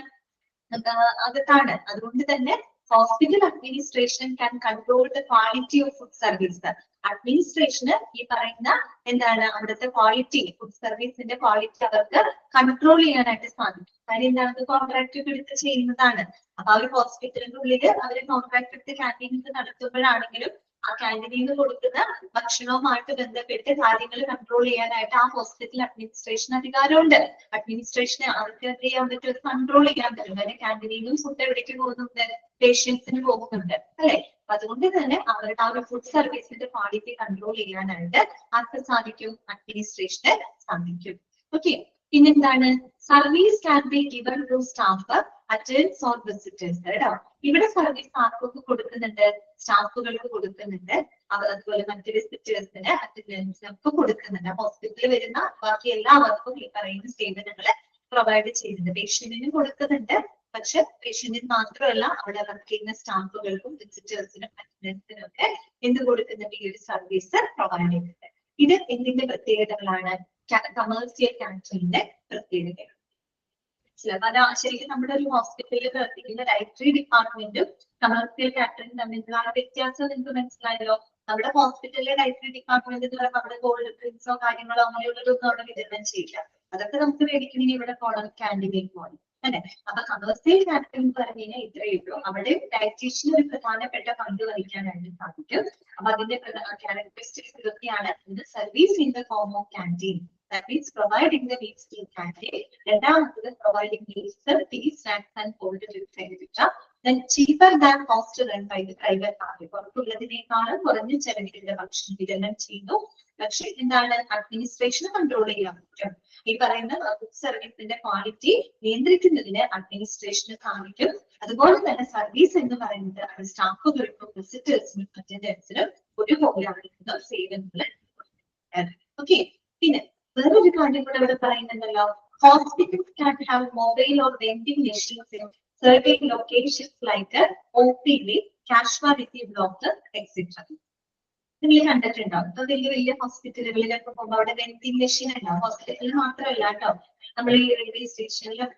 അകത്താണ്. അതുകൊണ്ട് തന്നെ hospital administration can control the quality of food service. അഡ്മിനിസ്ട്രേഷന് ഈ പറയുന്ന എന്താണ് അവിടുത്തെ ക്വാളിറ്റി, ഫുഡ് സർവീസിന്റെ ക്വാളിറ്റി അവർക്ക് കൺട്രോൾ ചെയ്യാനായിട്ട് സാധിക്കും. കാര്യം എന്താണ്? കോൺട്രാക്ട് എടുത്ത് ചെയ്യുന്നതാണ്. അപ്പൊ ആ ഒരു ഹോസ്പിറ്റലിന്റെ ഉള്ളില് അവര് കോൺട്രാക്ട് എടുത്ത് ക്യാൻറ്റീനിൽ നടത്തുമ്പോഴാണെങ്കിലും ആ ക്യാൻറ്റീനിൽ നിന്ന് കൊടുക്കുന്ന ഭക്ഷണവുമായിട്ട് ബന്ധപ്പെട്ട് കാര്യങ്ങൾ കൺട്രോൾ ചെയ്യാനായിട്ട് ആ ഹോസ്പിറ്റൽ അഡ്മിനിസ്ട്രേഷൻ അധികാരമുണ്ട്. അഡ്മിനിസ്ട്രേഷന് അവർക്ക് എന്ത് ചെയ്യാൻ പറ്റും? അത് കൺട്രോൾ ചെയ്യാൻ പറ്റും. കാര്യം ക്യാൻറ്റീനിലും ഫുഡ് എവിടേക്ക് പോകുന്നുണ്ട്? പേഷ്യൻസിന് പോകുന്നുണ്ട് അല്ലെ? അതുകൊണ്ട് തന്നെ അവരുടെ ആ ഒരു ഫുഡ് സർവീസിന്റെ ക്വാളിറ്റി കൺട്രോൾ ചെയ്യാനായിട്ട് ആർക്ക് സാധിക്കും? അഡ്മിനിസ്ട്രേഷന് സാധിക്കും. ഓക്കെ, പിന്നെന്താണ്? Service can be given to staff, attends or visitors. കേട്ടോ, ഇവിടെ സർവീസ് ആർക്കൊക്കെ കൊടുക്കുന്നുണ്ട്? സ്റ്റാഫുകൾക്ക് കൊടുക്കുന്നുണ്ട്. അതുപോലെ മറ്റ് വിസിറ്റേഴ്സിന്, അറ്റൻഡൻസിന് ഒക്കെ കൊടുക്കുന്നുണ്ട്. ഹോസ്പിറ്റലിൽ വരുന്ന ബാക്കി എല്ലാവർക്കും ഈ പറയുന്ന സേവനങ്ങൾ പ്രൊവൈഡ് ചെയ്യുന്നുണ്ട്. പേഷ്യന്റിനും കൊടുക്കുന്നുണ്ട്, പക്ഷെ പേഷ്യന്റിന് മാത്രമല്ല അവിടെ വർക്ക് ചെയ്യുന്ന സ്റ്റാഫുകൾക്കും വിസിറ്റേഴ്സിനും അറ്റൻഡൻസിനും ഒക്കെ എന്ത് കൊടുക്കുന്നുണ്ട്? ഈ ഒരു സർവീസ് പ്രൊവൈഡ് ചെയ്യുന്നുണ്ട്. ഇത് എന്തിന്റെ പ്രത്യേകതകളാണ്? കമേഴ്സ്യൽ ക്യാൻറ്റീനിന്റെ പ്രത്യേകതകൾ. അതാ ശരിക്കും നമ്മുടെ ഒരു ഹോസ്പിറ്റലിൽ പ്രവർത്തിക്കുന്ന ഡയറ്ററി ഡിപ്പാർട്ട്മെന്റും കമേഴ്സ്യൽ കാറ്ററിംഗ് തമ്മിലുള്ള വ്യത്യാസം നിങ്ങൾക്ക് മനസ്സിലായല്ലോ. നമ്മുടെ ഹോസ്പിറ്റലിലെ ഡയറ്ററി ഡിപ്പാർട്ട്മെന്റ് എന്ന് പറയുമ്പോൾ അവിടെ കോൾഡ് ഡ്രിങ്ക്സോ കാര്യങ്ങളോ അങ്ങനെയുള്ളതൊന്നും അവിടെ വിതരണം ചെയ്യില്ല. അതൊക്കെ നമുക്ക് മേടിക്കണമെങ്കിൽ ഇവിടെ പോകണം, ക്യാൻറ്റീനിൽ പോകണം അല്ലെ? അപ്പൊ കമേഴ്സ്യൽ കാറ്ററിംഗ് പറഞ്ഞു കഴിഞ്ഞാൽ ഇത്രയേ ഉള്ളൂ. അവിടെ ഡയറ്റീഷ്യന് ഒരു പ്രധാനപ്പെട്ട പങ്ക് വഹിക്കാനായിട്ട് സാധിക്കും. അപ്പൊ അതിന്റെ ക്യാരക്ടറിസ്റ്റിക്സ് ഇതൊക്കെയാണ്. Service in the form of canteen, that means providing the meals in canteen. രണ്ടാമത്തത് providing meals, tea, snacks and cold drinks etc. Then cheaper than cost run by the private party. പുറത്തുള്ളതിനേക്കാളും കുറഞ്ഞ ചെലവിലുള്ള ഭക്ഷണം വിതരണം ചെയ്യുന്നു. പക്ഷെ എന്താണ്? അഡ്മിനിസ്ട്രേഷൻ കൺട്രോൾ ചെയ്യാൻ പറ്റും. ഈ പറയുന്ന ഫുഡ് സർവീസിന്റെ ക്വാളിറ്റി നിയന്ത്രിക്കുന്നതിന് അഡ്മിനിസ്ട്രേഷന് സാധിക്കും. അതുപോലെ തന്നെ സർവീസ് എന്ന് പറയുന്നത് അത് സ്റ്റാഫുകൾക്കും വിസിറ്റേഴ്സിനും അറ്റൻഡൻസിനും ഒരുപോലെയാണ് സേവനങ്ങൾ. ഓക്കെ, പിന്നെ വേറൊരു കാര്യം കൂടെ ഇവിടെ പറയുന്നുണ്ടല്ലോ. Hospitals can have mobile or vending machines in certain locations like OPD, casualty block etcetera. നിങ്ങൾ കണ്ടിട്ടുണ്ടാവും. ഇപ്പൊ വലിയ വലിയ ഹോസ്പിറ്റലുകളിലൊക്കെ പോകുമ്പോൾ അവിടെ വെൻഡിംഗ് മെഷീൻ ഉണ്ടാവും. ഹോസ്പിറ്റലിൽ മാത്രമല്ല കേട്ടോ, നമ്മൾ ഈ റെയിൽവേ സ്റ്റേഷനിലും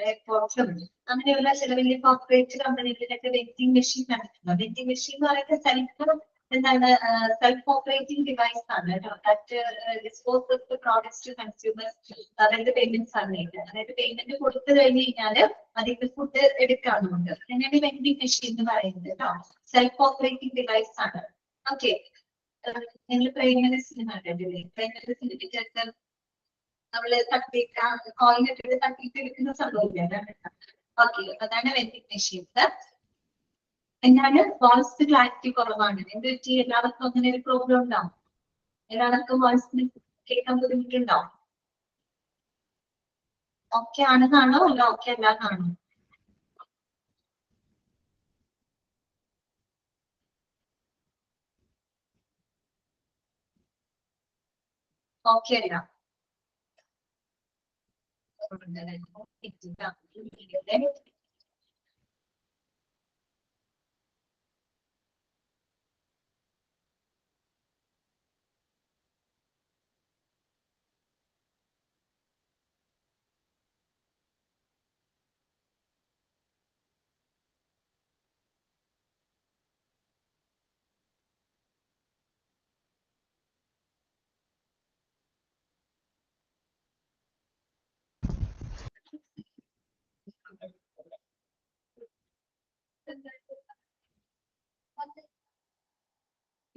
എയർപോർട്ടിലും അങ്ങനെയുള്ള ചില വലിയ കോർപ്പറേറ്റ് കമ്പനികളിലൊക്കെ വെൻഡിംഗ് മെഷീൻ കണ്ടിട്ടുണ്ടോ? വെൻഡിംഗ് മെഷീൻ എന്ന് പറയുന്നത് എന്താണ്? സെൽഫ് ഓപ്പറേറ്റിംഗ് ഡിവൈസ് ആണ് കേട്ടോ. That disposes the products to consumers. അതായത് പേയ്മെന്റ്സ് ആണ്. അതായത് പേയ്മെന്റ് കൊടുത്തു കഴിഞ്ഞ് കഴിഞ്ഞാല് അതിന്റെ ഫുഡ് എടുക്കാറുണ്ട്. അതിനാണ് വെൻഡിംഗ് മെഷീൻ എന്ന് പറയുന്നത് കേട്ടോ. സെൽഫ് ഓപ്പറേറ്റിംഗ് ഡിവൈസ് ആണ്. ഓക്കെ, നിങ്ങൾ പ്രൈമറിസിന് കണ്ടിട്ടില്ലേ? പ്രൈമറിസിന് നമ്മള് കോയിൻ ഇട്ടിട്ട് തട്ടിയിട്ട് എടുക്കുന്ന സംഭവമില്ല. ഓക്കെ, അതാണ് വെൻഡിംഗ് മെഷീൻസ്. എന്താണ്? വോയിസ് ക്ലാരിറ്റി കുറവാണ്. എന്ത് പറ്റി? എല്ലാവർക്കും അങ്ങനെ ഒരു പ്രോബ്ലം ഉണ്ടാവും? എല്ലാവർക്കും വോയിസ് കേൾക്കാൻ ബുദ്ധിമുട്ടുണ്ടാവും? ഓക്കെ ആണെന്നാണോ അല്ല ഓക്കെ അല്ലാന്നാണോ? ഓക്കെ അല്ല.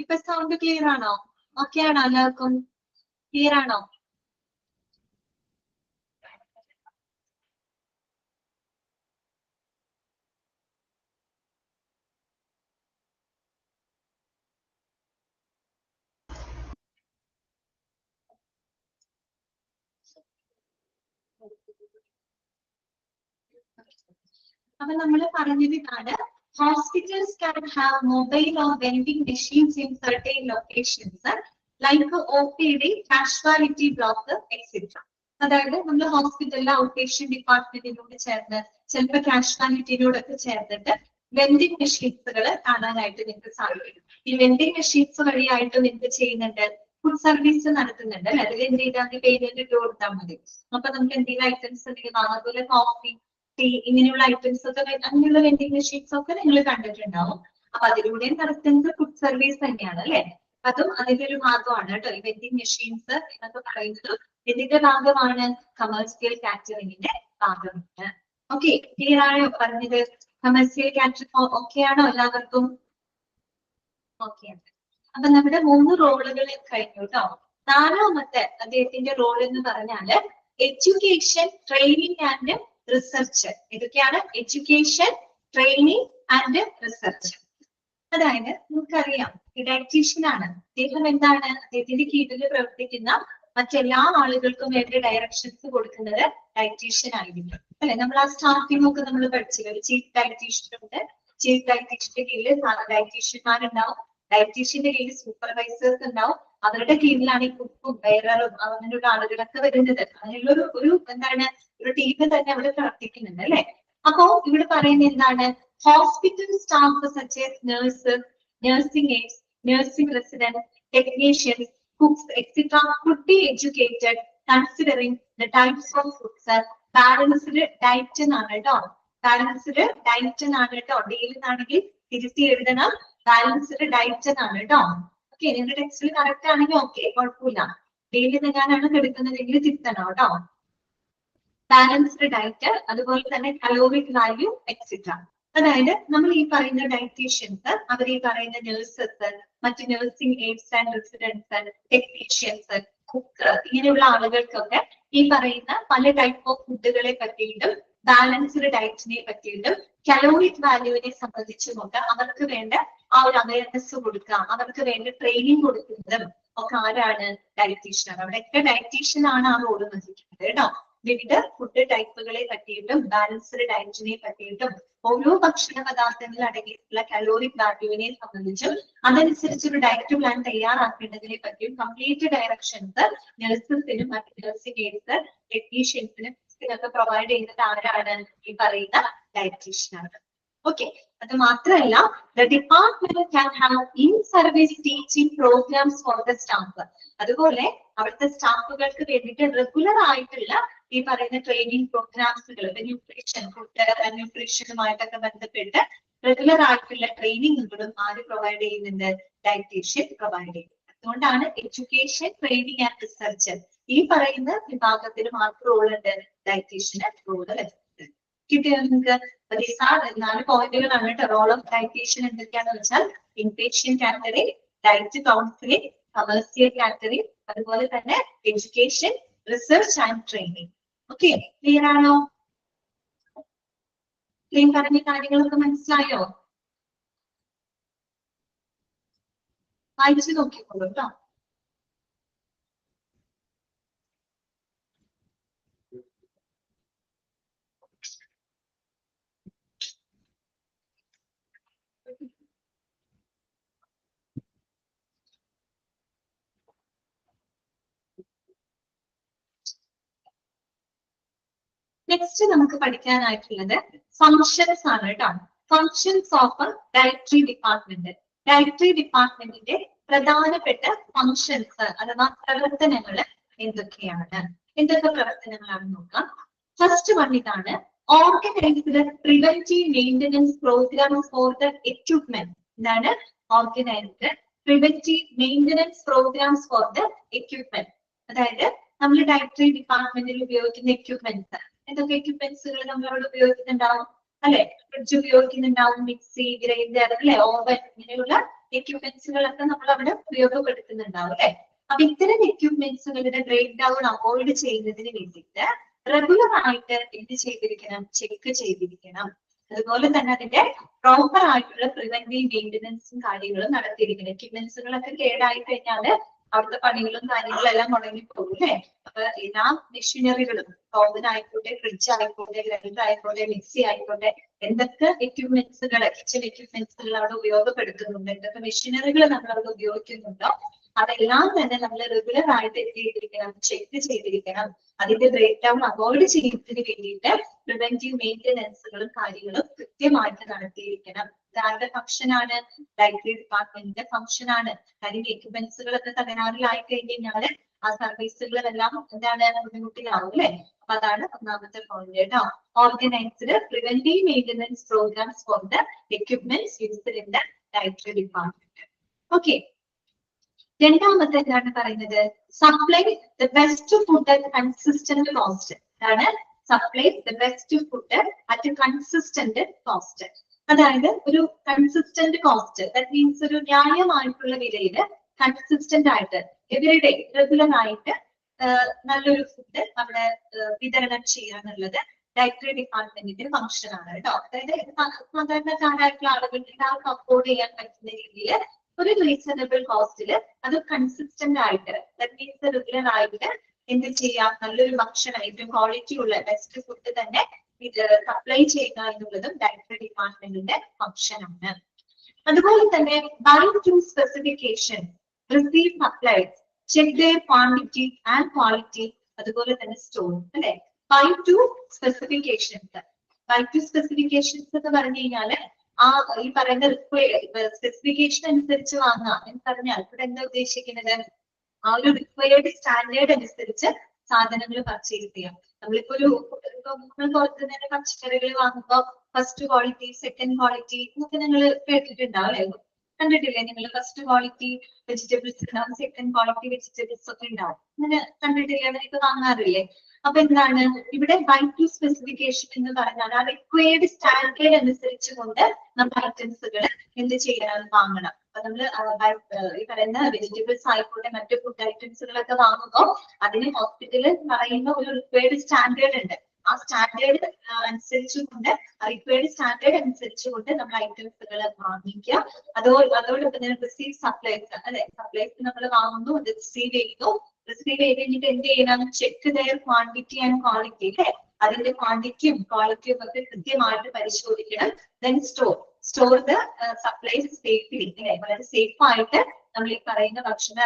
ഇപ്പൊ സൗണ്ട് ക്ലിയർ ആണോ? ഓക്കെ ആണോ? എല്ലാവർക്കും ക്ലിയർ ആണോ? അപ്പൊ നമ്മൾ പറഞ്ഞത് ഇതാണ്, hospitals can have mobile or vending machines in certain locations like OPD, casualty block, etc. അതായത് നമ്മൾ ഹോസ്പിറ്റലിലെ ഔട്ട് പേഷ്യന്റ് ഡിപ്പാർട്ട്മെന്റിനോട് ചേർന്ന് ചിലപ്പോൾ കാഷ്വാലിറ്റിനോടൊക്കെ ചേർന്നിട്ട് വെൻഡിങ് മെഷീൻസുകൾ കാണാനായിട്ട് നിങ്ങൾക്ക് സാധിക്കും. ഈ വെൻഡിങ് മെഷീൻസ് വഴിയായിട്ട് നിങ്ങൾക്ക് ചെയ്യുന്നുണ്ട്, ഫുഡ് സർവീസ് നടത്തുന്നുണ്ട് അല്ലെ. അതിൽ എന്ത് ചെയ്താൽ പേയ്മെന്റ് ഇട്ട് കൊടുത്താൽ മതി. അപ്പൊ നമുക്ക് എന്തെങ്കിലും ഐറ്റംസ് ഉണ്ടെങ്കിൽ അതുപോലെ കോഫി, ടീ ഇങ്ങനെയുള്ള ഐറ്റംസ് ഒക്കെ അങ്ങനെയുള്ള വെൻഡിങ് മെഷീൻസ് ഒക്കെ നിങ്ങൾ കണ്ടിട്ടുണ്ടാവും. അപ്പൊ അതിലൂടെ നടത്തുന്നത് ഫുഡ് സർവീസ് തന്നെയാണ് അല്ലെ. അതും അതിന്റെ ഒരു ഭാഗമാണ് കേട്ടോ. ഈ വെൻഡിങ് മെഷീൻസ് എന്നൊക്കെ പറയുന്നത് ഇതിന്റെ ഭാഗമാണ്, കമേഴ്സ്യൽ കാറ്ററിംഗിന്റെ ഭാഗമാണ്. ഓക്കെ, ക്ലിയർ ആണോ പറഞ്ഞത്? കമേഴ്സ്യൽ കാറ്ററിംഗ് ഓക്കെ ആണോ എല്ലാവർക്കും? ഓക്കെ. അപ്പൊ നമ്മുടെ 3 റോളുകൾ കഴിഞ്ഞു കേട്ടോ. 4ാമത്തെ അദ്ദേഹത്തിന്റെ റോൾ എന്ന് പറഞ്ഞാല് എഡ്യൂക്കേഷൻ, ട്രെയിനിങ് ആൻഡ് റിസർച്ച്. ഇതൊക്കെയാണ് എഡ്യൂക്കേഷൻ, ട്രെയിനിങ് ആൻഡ് റിസർച്ച്. അതായത് നമുക്കറിയാം ഡയറ്റീഷ്യൻ ആണ് അദ്ദേഹം. എന്താണ് അദ്ദേഹത്തിന്റെ കീഴിൽ പ്രവർത്തിക്കുന്ന മറ്റെല്ലാ ആളുകൾക്കും വേണ്ടി ഡയറക്ഷൻസ് കൊടുക്കുന്നത് ഡയറ്റീഷ്യൻ ആയിരിക്കും അല്ലെ. നമ്മൾ ആ സ്റ്റാർട്ടിംഗ് ഒക്കെ നമ്മൾ പഠിച്ചില്ല. ഒരു ചീഫ് ഡയറ്റീഷ്യൻ ഉണ്ട്, ചീഫ് ഡയറ്റീഷ്യന്റെ കീഴിൽ ഡയറ്റീഷ്യന്മാരുണ്ടാവും, ഡയറ്റീഷ്യന്റെ കീഴിൽ സൂപ്പർവൈസേഴ്സ് ഉണ്ടാവും, അവരുടെ കീഴിലാണ് ഈ കുക്കും ബെയറും അങ്ങനെയുള്ള ആളുകളൊക്കെ വരുന്നത്. അതിനുള്ള ഒരു എന്താണ് ഒരു ടീം തന്നെ അവിടെ പ്രവർത്തിക്കുന്നുണ്ട് അല്ലെ. അപ്പോ ഇവിടെ പറയുന്നത് എന്താണ്, hospital staff such as nurse, nursing AIDS, nursing resident, technicians, cooks, etc. could be educated considering the types of foods. Balanced diet എന്നാണ് കേട്ടോ. ബാലൻസ്ഡ് ഡയറ്റ് എന്നാണ് കേട്ടോ. ഡെയിലി ആണെങ്കിൽ തിരുത്തി എഴുതണം, ബാലൻസ്ഡ് ഡയറ്റ് എന്നാണ് കേട്ടോ. ഓക്കെ, നിങ്ങളുടെ ടെക്സ്റ്റിൽ കറക്റ്റ് ആണെങ്കിൽ ഓക്കെ, കുഴപ്പമില്ല. ഡെയിലി ഞാനാണ് എടുക്കുന്നതെങ്കിൽ തിരുത്തണം കേട്ടോ. ബാലൻസ്ഡ് ഡയറ്റ്, അതുപോലെ തന്നെ കലോറിക് വാല്യൂ എക്സെട്ര. അതായത് നമ്മൾ ഈ പറയുന്ന ഡയറ്റീഷ്യൻസ്, അവർ ഈ പറയുന്ന നഴ്സസ്, മറ്റ് nursing aids and residents, technicians, cook ഇങ്ങനെയുള്ള ആളുകൾക്കൊക്കെ ഈ പറയുന്ന പല ടൈപ്പ് ഓഫ് ഫുഡുകളെ പറ്റിയിട്ടും ബാലൻസ്ഡ് ഡയറ്റിനെ പറ്റിയിട്ടും കലോറിക് വാല്യൂവിനെ സംബന്ധിച്ചുമൊക്കെ അവർക്ക് വേണ്ട ആ ഒരു അവയർനെസ് കൊടുക്കുക, അവർക്ക് വേണ്ട ട്രെയിനിങ് കൊടുക്കുന്നതും ഒക്കെ ആരാണ്? ഡയറ്റീഷ്യൻ. അവിടെയൊക്കെ ഡയറ്റീഷ്യൻ ആണ് ആ റോള് വഹിക്കുന്നത് കേട്ടോ. വിവിധ ഫുഡ് ടൈപ്പുകളെ പറ്റിയിട്ടും ബാലൻസ്ഡ് ഡയറ്റിനെ പറ്റിയിട്ടും ഓരോ ഭക്ഷണ പദാർത്ഥങ്ങൾ അടങ്ങിയിട്ടുള്ള കലോറിക് വാല്യൂവിനെ സംബന്ധിച്ചും അതനുസരിച്ചൊരു ഡയറ്റ് പ്ലാൻ തയ്യാറാക്കേണ്ടതിനെ പറ്റിയും കംപ്ലീറ്റ് ഡയറക്ഷൻസ് നഴ്സസിനും മറ്റ് നഴ്സിംഗ് എയ്ഡ്സ്, ടെക്നീഷ്യൻസിനും ഇതൊക്കെ പ്രൊവൈഡ് ചെയ്യുന്നത് ആരാണ്? ഈ പറയുന്ന ഡയറ്റീഷ്യനാണ്. ഓക്കെ, അത് മാത്രമല്ല the department can have in service teaching programs for the staff. അതുപോലെ അവിടുത്തെ സ്റ്റാഫുകൾക്ക് വേണ്ടിയിട്ട് റെഗുലർ ആയിട്ടുള്ള ഈ പറയുന്ന ട്രെയിനിങ് പ്രോഗ്രാംസുകൾ, ന്യൂട്രീഷൻ, ഫുഡ് ന്യൂട്രീഷനുമായിട്ടൊക്കെ ബന്ധപ്പെട്ട് റെഗുലർ ആയിട്ടുള്ള ട്രെയിനിങ്ങുകളും ആര് പ്രൊവൈഡ് ചെയ്യുന്നുണ്ട്? ഡയറ്റീഷ്യൻ പ്രൊവൈഡ് ചെയ്യുന്നത്. അതുകൊണ്ടാണ് എഡ്യൂക്കേഷൻ, ട്രെയിനിങ് ആൻഡ് റിസർച്ച് ഈ പറയുന്ന വിഭാഗത്തിന് മാത്രം റോൾ ഉണ്ട്, ഡയറ്റീഷ്യന് റോള് കിട്ടിയോ നിങ്ങൾക്ക്? 4 പോയിന്റുകളാണ് കേട്ടോ. റോൾ ഓഫ് ഡയറ്റീഷ്യൻ എന്തൊക്കെയാണെന്ന് വെച്ചാൽ inpatient category, diet counselling, commercial category, അതുപോലെ തന്നെ education, research and training. Okay, clear ആണോ? പറഞ്ഞ കാര്യങ്ങളൊക്കെ മനസ്സിലായോ? വായിച്ചു നോക്കിക്കോളൂ കേട്ടോ. നെക്സ്റ്റ് നമുക്ക് പഠിക്കാനായിട്ടുള്ളത് ഫങ്ഷൻസ് ആണ് കേട്ടോ. Functions of dietary department. Dietary ഡിപ്പാർട്ട്മെന്റിന്റെ പ്രധാനപ്പെട്ട ഫങ്ഷൻസ് അഥവാ പ്രവർത്തനങ്ങൾ എന്തൊക്കെയാണ്? എന്തൊക്കെ പ്രവർത്തനങ്ങളാണെന്ന് നോക്കാം. ഫസ്റ്റ് വൺ ഇതാണ്, organised preventive maintenance programmes for the equipment. ഇതാണ് organised preventive maintenance programmes for the equipment. അതായത് നമ്മൾ ഡയറ്ററി ഡിപ്പാർട്ട്മെന്റിൽ ഉപയോഗിക്കുന്ന എക്യുപ്മെന്റ്സ്, എന്തൊക്കെ എക്യുപ്മെന്റ്സുകൾ നമ്മൾ അവിടെ ഉപയോഗിക്കുന്നുണ്ടാവും? അല്ലെ? ഫ്രിഡ്ജ് ഉപയോഗിക്കുന്നുണ്ടാവും, മിക്സി, ഗ്രൈൻഡർ, അല്ലെ, ഓവൻ, ഇങ്ങനെയുള്ള എക്യുപ്മെന്റ്സുകളൊക്കെ നമ്മൾ അവിടെ ഉപയോഗപ്പെടുത്തുന്നുണ്ടാവും അല്ലെ? അപ്പൊ ഇത്തരം എക്യുപ്മെന്റ്സുകളുടെ ബ്രേക്ക് ഡൗൺ അവോയ്ഡ് ചെയ്യുന്നതിന് വേണ്ടിയിട്ട് റെഗുലർ ആയിട്ട് എന്ത് ചെയ്തിരിക്കണം? ചെക്ക് ചെയ്തിരിക്കണം. അതുപോലെ തന്നെ അതിന്റെ പ്രോപ്പർ ആയിട്ടുള്ള പ്രിവെന്റീവ് മെയിന്റനൻസും കാര്യങ്ങളും നടത്തിയിരിക്കണം. എക്യുപ്മെന്റ്സുകളൊക്കെ കേടായി കഴിഞ്ഞാല് അവിടുത്തെ പണികളും കാര്യങ്ങളും എല്ലാം മുടങ്ങിപ്പോകും അല്ലെ? അപ്പൊ എല്ലാ മെഷീനറികളും, ഓവൻ ആയിക്കോട്ടെ, ഫ്രിഡ്ജ് ആയിക്കോട്ടെ, ഗ്രൈൻഡർ ആയിക്കോട്ടെ, മിക്സി ആയിക്കോട്ടെ, എന്തൊക്കെ എക്യുപ്മെന്റ്സുകൾ, കിച്ചൺ എക്യുപ്മെന്റ്സുകൾ അവിടെ ഉപയോഗപ്പെടുത്തുന്നുണ്ട്, എന്തൊക്കെ മെഷീനറികൾ നമ്മൾ അവിടെ ഉപയോഗിക്കുന്നുണ്ടോ, അതെല്ലാം തന്നെ നമ്മൾ റെഗുലർ ആയിട്ട് എന്ത് ചെയ്തിരിക്കണം? ചെക്ക് ചെയ്തിരിക്കണം. അതിന്റെ ബ്രേക്ക് ഡൗൺ അവോയ്ഡ് ചെയ്യുന്നതിന് വേണ്ടിയിട്ട് പ്രിവെന്റീവ് മെയിന്റനൻസുകളും കാര്യങ്ങളും കൃത്യമായിട്ട് നടത്തിയിരിക്കണം. ഇതാരുടെ ഫംഗ്ഷനാണ്? ലൈബ്രറി ഡിപ്പാർട്ട്മെന്റിന്റെ ഫംഗ്ഷനാണ്. കാര്യം എക്യുപ്മെന്റ്സുകളൊക്കെ തകരാറിലായി കഴിഞ്ഞാൽ ആ സർവീസുകളെല്ലാം എന്താണ്? ബുദ്ധിമുട്ടിലാവും അല്ലെ? അപ്പൊ അതാണ് ഒന്നാമത്തെ പോയിന്റ് കേട്ടോ. Organised preventive maintenance programmes for the equipments used in the library department. Okay. രണ്ടാമത്തെ എന്താണ് പറയുന്നത്? Supply the best food at consistent cost. ആണ് supply the best food at consistent cost. അതായത് ഒരു കൺസിസ്റ്റന്റ് കോസ്റ്റ്, ദാറ്റ് മീൻസ് ഒരു ന്യായമായിട്ടുള്ള വിലയിൽ കൺസിസ്റ്റന്റ് ആയിട്ട് എവരിഡേ റെഗുലർ ആയിട്ട് നല്ലൊരു ഫുഡ് അവിടെ വിതരണം ചെയ്യുക എന്നുള്ളത് ലൈബ്രറി ഡിപ്പാർട്ട്മെന്റിന്റെ ഫംഗ്ഷൻ ആണ് കേട്ടോ. അതായത് സാധാരണക്കാരായിട്ടുള്ള ആളുകൾ എല്ലാവർക്കും അഫോർഡ് ചെയ്യാൻ പറ്റുന്ന രീതിയിൽ ഒരു റീസണബിൾ കോസ്റ്റില് അത് കൺസിസ്റ്റന്റ് ആയിട്ട്, ദാറ്റ് മീൻസ് റെഗുലർ ആയിട്ട് എന്ത് ചെയ്യാം? നല്ലൊരു ഭക്ഷണം, ഏറ്റവും ക്വാളിറ്റി ഉള്ള ബെസ്റ്റ് ഫുഡ് തന്നെ സപ്ലൈ ചെയ്യുക എന്നുള്ളതും ലൈബ്രറി ഡിപ്പാർട്ട്മെന്റിന്റെ ഫംഗ്ഷൻ ആണ്. അതുപോലെ തന്നെ buy to specification, receive supplies, check their quantity and quality, അതുപോലെ തന്നെ സ്റ്റോർ അല്ലെ? Buy to specifications. Buy to specifications എന്ന് പറഞ്ഞു കഴിഞ്ഞാല് ആ ഈ പറയുന്ന സ്പെസിഫിക്കേഷൻ അനുസരിച്ച് വാങ്ങുക എന്ന് പറഞ്ഞാൽ ഇവിടെ എന്താ ഉദ്ദേശിക്കുന്നത്? ആ ഒരു റിക്വയർഡ് സ്റ്റാൻഡേർഡ് അനുസരിച്ച് സാധനങ്ങൾ പർച്ചേസ് ചെയ്യാം. നമ്മളിപ്പോ ഒരു പുറത്തുനിന്ന് പച്ചക്കറികൾ വാങ്ങുമ്പോൾ ഫസ്റ്റ് ക്വാളിറ്റി, സെക്കൻഡ് ക്വാളിറ്റി എന്നൊക്കെ നിങ്ങൾ കേട്ടിട്ടുണ്ടാവും അല്ലെ? കണ്ടിട്ടില്ലേ നിങ്ങൾ? ഫസ്റ്റ് ക്വാളിറ്റി വെജിറ്റബിൾസ് ഉണ്ടാവും, സെക്കൻഡ് ക്വാളിറ്റി വെജിറ്റബിൾസ് ഒക്കെ ഉണ്ടാവും. അങ്ങനെ കണ്ടിട്ടില്ലേ? അങ്ങനെയൊക്കെ വാങ്ങാറില്ലേ? അപ്പൊ എന്താണ് ഇവിടെ ബൈ ടു സ്പെസിഫിക്കേഷൻ എന്ന് പറഞ്ഞാൽ ആ റിക്വയർഡ് സ്റ്റാൻഡേർഡ് അനുസരിച്ച് കൊണ്ട് നമ്മൾ ഐറ്റംസുകൾ എന്ത് ചെയ്യണം? വാങ്ങണം. അപ്പൊ നമ്മള് ഈ പറയുന്ന വെജിറ്റബിൾസ് ആയിക്കോട്ടെ, മറ്റു ഫുഡ് ഐറ്റംസുകളൊക്കെ വാങ്ങുമ്പോൾ അതിന് ഹോസ്പിറ്റലിൽ പറയുന്ന ഒരു റിക്വയർഡ് സ്റ്റാൻഡേർഡ് ഉണ്ട്. ആ സ്റ്റാൻഡേർഡ് അനുസരിച്ചുകൊണ്ട്, റിക്വയർഡ് സ്റ്റാൻഡേർഡ് അനുസരിച്ചുകൊണ്ട് നമ്മൾ ഐറ്റംസുകൾ വാങ്ങിക്കുക. അതോടൊപ്പം തന്നെ റിസീവ് സപ്ലൈസ് അല്ലെ? സപ്ലൈസ് നമ്മൾ വാങ്ങുന്നു, അത് റിസീവ് ചെയ്യുന്നു. റിസീവ് ചെയ്ത് കഴിഞ്ഞിട്ട് എന്ത് ചെയ്യണം? Check their quantity and quality അല്ലെ? അതിന്റെ ക്വാണ്ടിറ്റിയും ക്വാളിറ്റിയും ഒക്കെ കൃത്യമായിട്ട് പരിശോധിക്കണം. Then store the supplies safely അല്ലെ? വളരെ സേഫ് ആയിട്ട് നമ്മൾ ഈ പറയുന്ന ഭക്ഷണ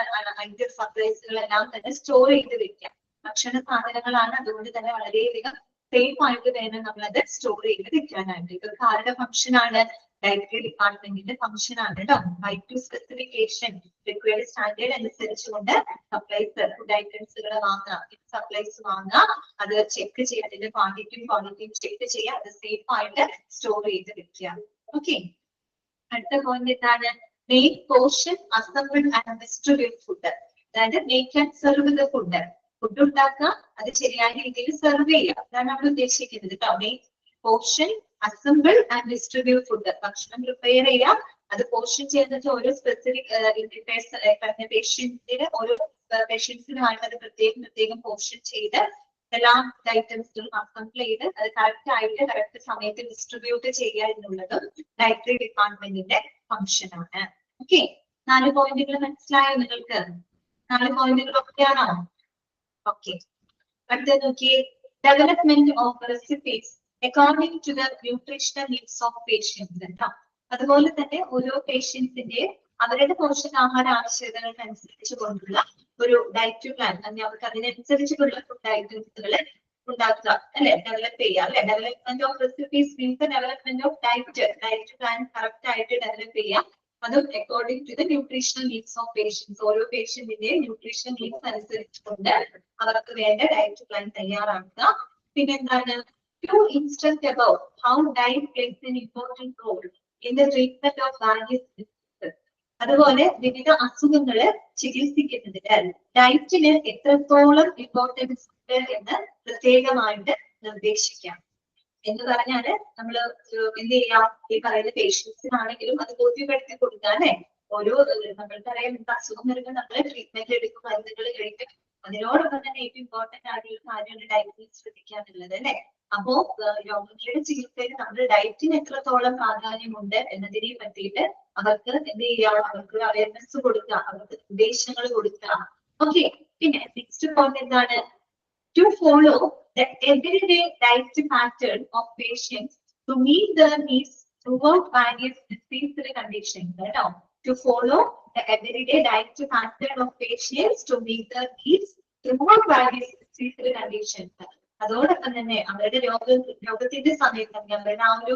ഐറ്റം സപ്ലൈസുകളെല്ലാം തന്നെ സ്റ്റോർ ചെയ്ത് വെക്കാം. ഭക്ഷണ സാധനങ്ങളാണ്, അതുകൊണ്ട് തന്നെ വളരെയധികം സേഫ് ആയിട്ട് വേണം നമ്മളത് സ്റ്റോർ ചെയ്ത് വെക്കാനായിട്ട്. ഇതൊക്കെ ആരുടെ ഫംഗ്ഷൻ ആണ്? ലൈബ്രറി ഡിപ്പാർട്ട്മെന്റിന്റെ ഫംഗ്ഷൻ ആണ് കേട്ടോ. Buy to specification, required standard അനുസരിച്ചുകൊണ്ട് സപ്ലൈസ്, ഫുഡ് ഐറ്റംസുകൾ വാങ്ങുക, സപ്ലൈസ് വാങ്ങുക, അത് ചെക്ക് ചെയ്യുക, അതിന്റെ ക്വാണ്ടിറ്റിയും ചെക്ക് ചെയ്യുക, അത് സേഫ് ആയിട്ട് സ്റ്റോർ ചെയ്ത് വെക്കുക. ഓക്കെ. അടുത്ത പോയിന്റ് എന്താണ്? Make portion assemble and distribute food. അതായത് make and serve the food. Food ഉണ്ടാക്കുക, അത് ശരിയായ രീതിയിൽ സെർവ് ചെയ്യുക, അതാണ് അവിടെ ഉദ്ദേശിക്കുന്നത് കേട്ടോ. Make portion assemble and distribute food. ഭക്ഷണം പ്രിപ്പയർ ചെയ്യുക, അത് പോർഷൻ ചെയ്യുന്നത് ഓരോ സ്പെസിഫിക് പേഷ്യന്റിന്, ഓരോ പേഷ്യൻസിനുമായിട്ട് അത് പ്രത്യേകം പോർഷൻ ചെയ്ത് എല്ലാ ഐറ്റംസുകളും അസംബിൾ ചെയ്ത് അത് കറക്റ്റ് ആയിട്ട് കറക്റ്റ് സമയത്ത് ഡിസ്ട്രിബ്യൂട്ട് ചെയ്യുക എന്നുള്ളതും ലൈബ്രറി ഡിപ്പാർട്ട്മെന്റിന്റെ ഫംഗ്ഷൻ ആണ്. ഓക്കെ. 4 പോയിന്റുകൾ മനസ്സിലായോ നിങ്ങൾക്ക്? 4 പോയിന്റുകൾ ഒക്കെയാണോ? ഓക്കെ. അടുത്ത നോക്കിയേ, development of recipes according to the nutritional needs of patients കേട്ടോ. അതുപോലെ തന്നെ ഓരോ പേഷ്യൻസിന്റെ അവരുടെ പോഷകാഹാര ആവശ്യകതകൾക്ക് അനുസരിച്ച് കൊണ്ടുള്ള ഒരു ഡയറ്റ് പ്ലാൻ, അവർക്ക് അതിനനുസരിച്ചിട്ടുള്ള ഫുഡ് ഐറ്റംസുകൾ ഉണ്ടാക്കുക അല്ലെ? ഡെവലപ്പ് ചെയ്യുക അല്ലെ? Development of recipes means development of diet plan correct ആയിട്ട് ഡെവലപ്പ് ചെയ്യുക. അതും according to the nutritional needs of patients. ഓരോ പേഷ്യന്റിന്റെ ന്യൂട്രീഷണൽ നീഡ്സ് അനുസരിച്ചുകൊണ്ട് അവർക്ക് വേണ്ട ഡയറ്റ് പ്ലാൻ തയ്യാറാക്കുക. പിന്നെ എന്താണ്? To instruct about how diet plays an important role in the treatment of various diseases. അതുപോലെ വിവിധ അസുഖങ്ങള് ചികിത്സിക്കുന്നതിന് ഡയറ്റിന് എത്രത്തോളം ഇമ്പോർട്ടൻസ് ഉണ്ട് എന്ന് പ്രത്യേകമായിട്ട് നിർദ്ദേശിക്കാം. എന്ന് പറഞ്ഞാല് നമ്മള് എന്ത് ചെയ്യാം, ഈ പറയുന്ന പേഷ്യൻസിനാണെങ്കിലും അത് ബോധ്യപ്പെടുത്തി കൊടുക്കുക അല്ലെ. ഓരോ നമ്മൾക്കറിയാം അസുഖം വരുമ്പോൾ നമ്മൾ ട്രീറ്റ്മെന്റ് എടുക്കും, മരുന്നുകൾ കഴിക്കും. അതിനോടൊപ്പം തന്നെ ഏറ്റവും ഇമ്പോർട്ടന്റ് ആയിട്ടുള്ള കാര്യമാണ് ഡയറ്റിൽ ശ്രദ്ധിക്കുക എന്നുള്ളത് അല്ലെ. അപ്പോ രോഗങ്ങളുടെ ചികിത്സയിൽ നമ്മൾ ഡയറ്റിന് എത്രത്തോളം പ്രാധാന്യമുണ്ട് എന്നതിനെ പറ്റിയിട്ട് അവർക്ക് എന്ത് ചെയ്യാം, അവർക്ക് അവയർനെസ് കൊടുക്കുക, അവർക്ക് നിർദ്ദേശങ്ങൾ കൊടുക്കുക. ഓക്കെ, പിന്നെ നെക്സ്റ്റ് പോയിന്റ് എന്താണ്, to follow the everyday diet pattern of patients to meet their needs throughout various disease conditions. To follow the everyday diet pattern of patients to meet their needs throughout various disease conditions. അതോടൊപ്പം തന്നെ അവരുടെ രോഗത്തിന്റെ സമയത്ത് അവരുടെ ആ ഒരു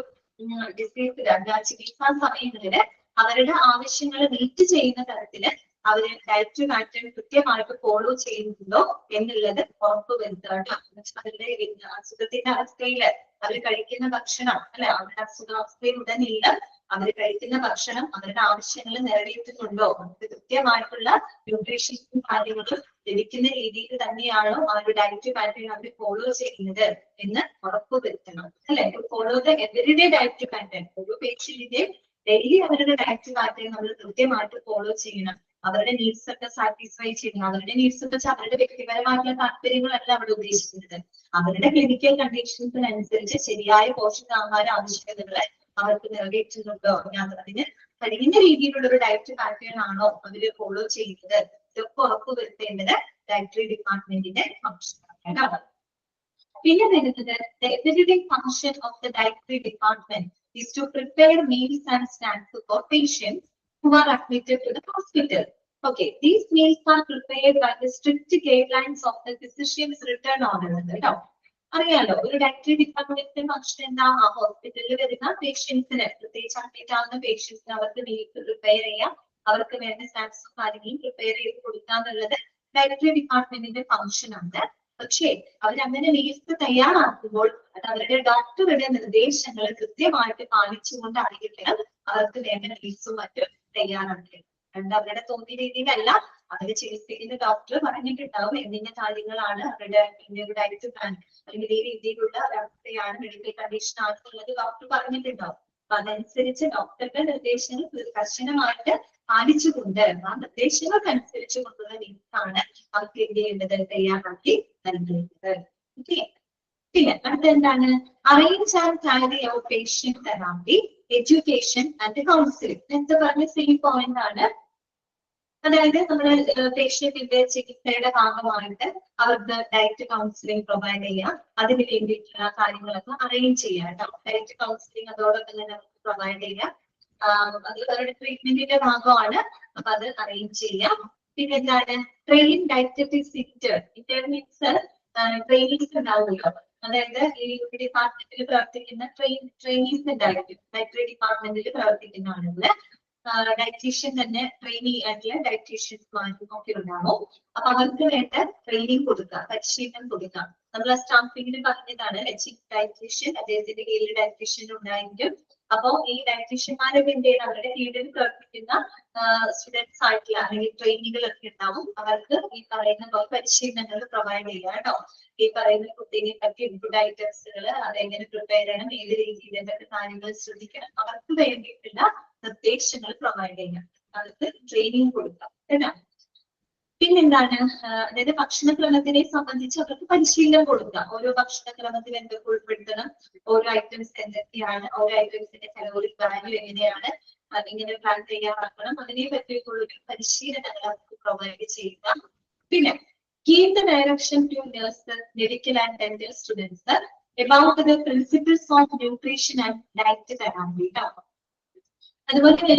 ഡിസീസ് ചികിത്സാ സമയങ്ങളില് അവരുടെ ആവശ്യങ്ങൾ മീറ്റ് ചെയ്യുന്ന തരത്തില് അവര് ഡയറ്റ് പാറ്റേൺ കൃത്യമായിട്ട് ഫോളോ ചെയ്യുന്നുണ്ടോ എന്നുള്ളത് ഉറപ്പുവരുത്തുക. അവരുടെ അസുഖത്തിന്റെ അവസ്ഥയില് അവർ കഴിക്കുന്ന ഭക്ഷണം അല്ലെ, അവരുടെ അസുഖാവസ്ഥയിലുടനീളം അവർ കഴിക്കുന്ന ഭക്ഷണം അവരുടെ ആവശ്യങ്ങൾ നിറവേറ്റുന്നുണ്ടോ, അവർക്ക് കൃത്യമായിട്ടുള്ള ന്യൂട്രീഷൻസും കാര്യങ്ങളും ലഭിക്കുന്ന രീതിയിൽ തന്നെയാണോ അവരുടെ ഡയറ്റ് പാറ്റേൺ അവർ ഫോളോ ചെയ്യുന്നത് എന്ന് ഉറപ്പുവരുത്തണം അല്ലെ. Follow the everyday diet pattern. ഓരോ പേഷ്യന്റിന്റെ ഡെയിലി അവരുടെ ഡയറ്റ് പാറ്റേൺ നമ്മൾ കൃത്യമായിട്ട് ഫോളോ ചെയ്യണം. അവരുടെ നീഡ്സ് ഒക്കെ സാറ്റിസ്ഫൈ ചെയ്യണം. അവരുടെ നീഡ്സ് ഒക്കെ അവരുടെ വ്യക്തിപരമായിട്ടുള്ള താല്പര്യങ്ങളല്ല അവിടെ ഉദ്ദേശിക്കുന്നത്. അവരുടെ ക്ലിനിക്കൽ കണ്ടീഷൻസിനനുസരിച്ച് ശരിയായ പോഷകാഹാര ആവശ്യകതകളെ അവർക്ക് നിറവേറ്റുന്നുണ്ടോ, അതിന് കഴിയുന്ന രീതിയിലുള്ള ഒരു ഡയറ്റ് പാറ്റേൺ ആണോ അവര് ഫോളോ ചെയ്യുന്നത്, ഇതൊക്കെ ഉറപ്പുവരുത്തേണ്ടത് ഡയറ്ററി ഡിപ്പാർട്ട്മെന്റിന്റെ ഫംഗ്ഷനാണ്. പിന്നെ വരുന്നത് the everyday function of the dietary department is to prepare meals and snacks for patients who are admitted to the hospital. Okay, these meals are prepared by the strict guidelines of the physician's written order. അറിയാലോ, ഒരു ഡയറ്ററി ഡിപ്പാർട്ട്മെന്റിന്റെ ഫംഗ്ഷൻ എന്താ, ആ ഹോസ്പിറ്റലിൽ വരുന്ന പേഷ്യൻസിന്, പ്രത്യേകിച്ച് അഡ്മിറ്റ് ആവുന്ന പേഷ്യൻസിന് അവർക്ക് മീൽസ് പ്രിപ്പയർ ചെയ്യാം, അവർക്ക് വേണ്ട സ്നാക്സും കാര്യങ്ങളും പ്രിപ്പയർ ചെയ്ത് കൊടുക്കാന്നുള്ളത് ഡയറ്ററി ഡിപ്പാർട്ട്മെന്റിന്റെ ഫംഗ്ഷൻ ആണ്. പക്ഷേ അവരങ്ങനെ മീൽസ് തയ്യാറാക്കുമ്പോൾ അത് അവരുടെ ഡോക്ടറുടെ നിർദ്ദേശങ്ങൾ കൃത്യമായിട്ട് പാലിച്ചുകൊണ്ടായിരിക്കണം അവർക്ക് വേണ്ട മീൽസും മറ്റും തയ്യാറാക്കുക. അതുകൊണ്ട് അവരുടെ തോന്നിയ രീതിയിലല്ല, അവര് ചികിത്സിക്കുന്ന ഡോക്ടർ പറഞ്ഞിട്ടുണ്ടാവും എന്തിന്റെ കാര്യങ്ങളാണ് അവരുടെ ഒരു ഡയറ്റ് പ്ലാൻ അല്ലെങ്കിൽ ഈ രീതിയിലുള്ള അവസ്ഥയാണ്, മെഡിക്കൽ കണ്ടീഷൻ ആണെന്നുള്ളത് ഡോക്ടർ പറഞ്ഞിട്ടുണ്ടാവും. അപ്പൊ അതനുസരിച്ച് ഡോക്ടറുടെ നിർദ്ദേശങ്ങൾ കർശനമായിട്ട് പാലിച്ചുകൊണ്ട് ആ നിർദ്ദേശങ്ങൾക്കനുസരിച്ച് കൊണ്ടുള്ള മീൽസാണ് അവർക്ക് എന്ത് ചെയ്യേണ്ടത്, തയ്യാറാക്കി നൽകേണ്ടത്. ഓക്കെ, പിന്നെ അടുത്ത എന്താണ്, arrange and carry out patient therapy, education and counselling. നേരത്തെ പറഞ്ഞ സെയിം പോയിന്റ് ആണ്. അതായത് നമ്മുടെ പേഷ്യന്റിന്റെ ചികിത്സയുടെ ഭാഗമായിട്ട് അവർക്ക് ഡയറ്റ് കൗൺസിലിംഗ് പ്രൊവൈഡ് ചെയ്യാം, അതിന് വേണ്ടിയിട്ടുള്ള കാര്യങ്ങളൊക്കെ അറേഞ്ച് ചെയ്യാം കേട്ടോ. ഡയറ്റ് കൗൺസിലിംഗ് അതോടൊപ്പം തന്നെ നമുക്ക് പ്രൊവൈഡ് ചെയ്യാം. അത് അവരുടെ ട്രീറ്റ്മെന്റിന്റെ ഭാഗമാണ്, അപ്പൊ അത് അറേഞ്ച് ചെയ്യാം. പിന്നെ എന്താണ്, ട്രെയിൻ ഡയറ്ററ്റിസ്റ്റ്. ഇന്റർ മീൻസ് ട്രെയിനിങ്സ് ഉണ്ടാവുമല്ലോ, അതായത് ഈ ഡിപ്പാർട്ട്മെന്റിൽ പ്രവർത്തിക്കുന്ന ട്രെയിനീസ് ഉണ്ടായിരിക്കും. ഡയറ്ററി ഡിപ്പാർട്ട്മെന്റിൽ പ്രവർത്തിക്കുന്ന ആളുകള് ഡയറ്റീഷ്യൻ തന്നെ ട്രെയിനി ആയിട്ടുള്ള ഡയറ്റീഷ്യൻസ് ഒക്കെ ഉണ്ടാവും. അപ്പൊ അവർക്ക് വേണ്ട ട്രെയിനിങ് കൊടുക്കാം, പരിശീലനം കൊടുക്കാം. നമ്മൾ ആ സ്റ്റാഫിങ്ങിന് പറഞ്ഞതാണ് ചീഫ് ഡയറ്റീഷ്യൻ, അദ്ദേഹത്തിന്റെ കീഴിൽ ഡയറ്റീഷ്യൻ ഉണ്ടായിരിക്കും. അപ്പോ ഈ ഡയറ്റീഷ്യന്മാരൊക്കെ എന്ത് ചെയ്യണം, അവരുടെ കീഴിൽ പ്രവർത്തിക്കുന്ന സ്റ്റുഡൻസ് ആയിട്ടുള്ള അല്ലെങ്കിൽ ട്രെയിനികളൊക്കെ ഉണ്ടാവും. അവർക്ക് ഈ പറയുന്ന പോലെ പരിശീലനങ്ങൾ പ്രൊവൈഡ് ചെയ്യുക കേട്ടോ. ഈ പറയുന്ന ഫുഡിനെ പറ്റി ഫുഡ് ഐറ്റംസുകൾ അതെങ്ങനെ പ്രിപ്പയർ ചെയ്യണം, ഏത് രീതിയിൽ എന്തൊക്കെ കാര്യങ്ങൾ ശ്രദ്ധിക്കണം, അവർക്ക് വേണ്ടിയിട്ടുള്ള നിർദ്ദേശങ്ങൾ പ്രൊവൈഡ് ചെയ്യാം, അവർക്ക് ട്രെയിനിങ് കൊടുക്കാം കേട്ടോ. പിന്നെന്താണ്, അതായത് ഭക്ഷണക്രമത്തിനെ സംബന്ധിച്ച് അവർക്ക് പരിശീലനം കൊടുക്കാം. ഓരോ ഭക്ഷണക്രമത്തിൽ എന്തൊക്കെ ഉൾപ്പെടുത്തണം, ഓരോ ഐറ്റംസ് എന്തൊക്കെയാണ്, ഓരോ ഐറ്റംസിന്റെ കലോറിക് വാല്യൂ എങ്ങനെയാണ്, അതിങ്ങനെ പ്ലാൻ തയ്യാറാക്കണം, അതിനെ പറ്റിയിട്ടുള്ള പരിശീലനങ്ങൾ അവർക്ക് പ്രൊവൈഡ് ചെയ്യുക. പിന്നെ give the direction to nurses, medical and dental students about the principles of nutrition and diet therapy. അതുപോലെ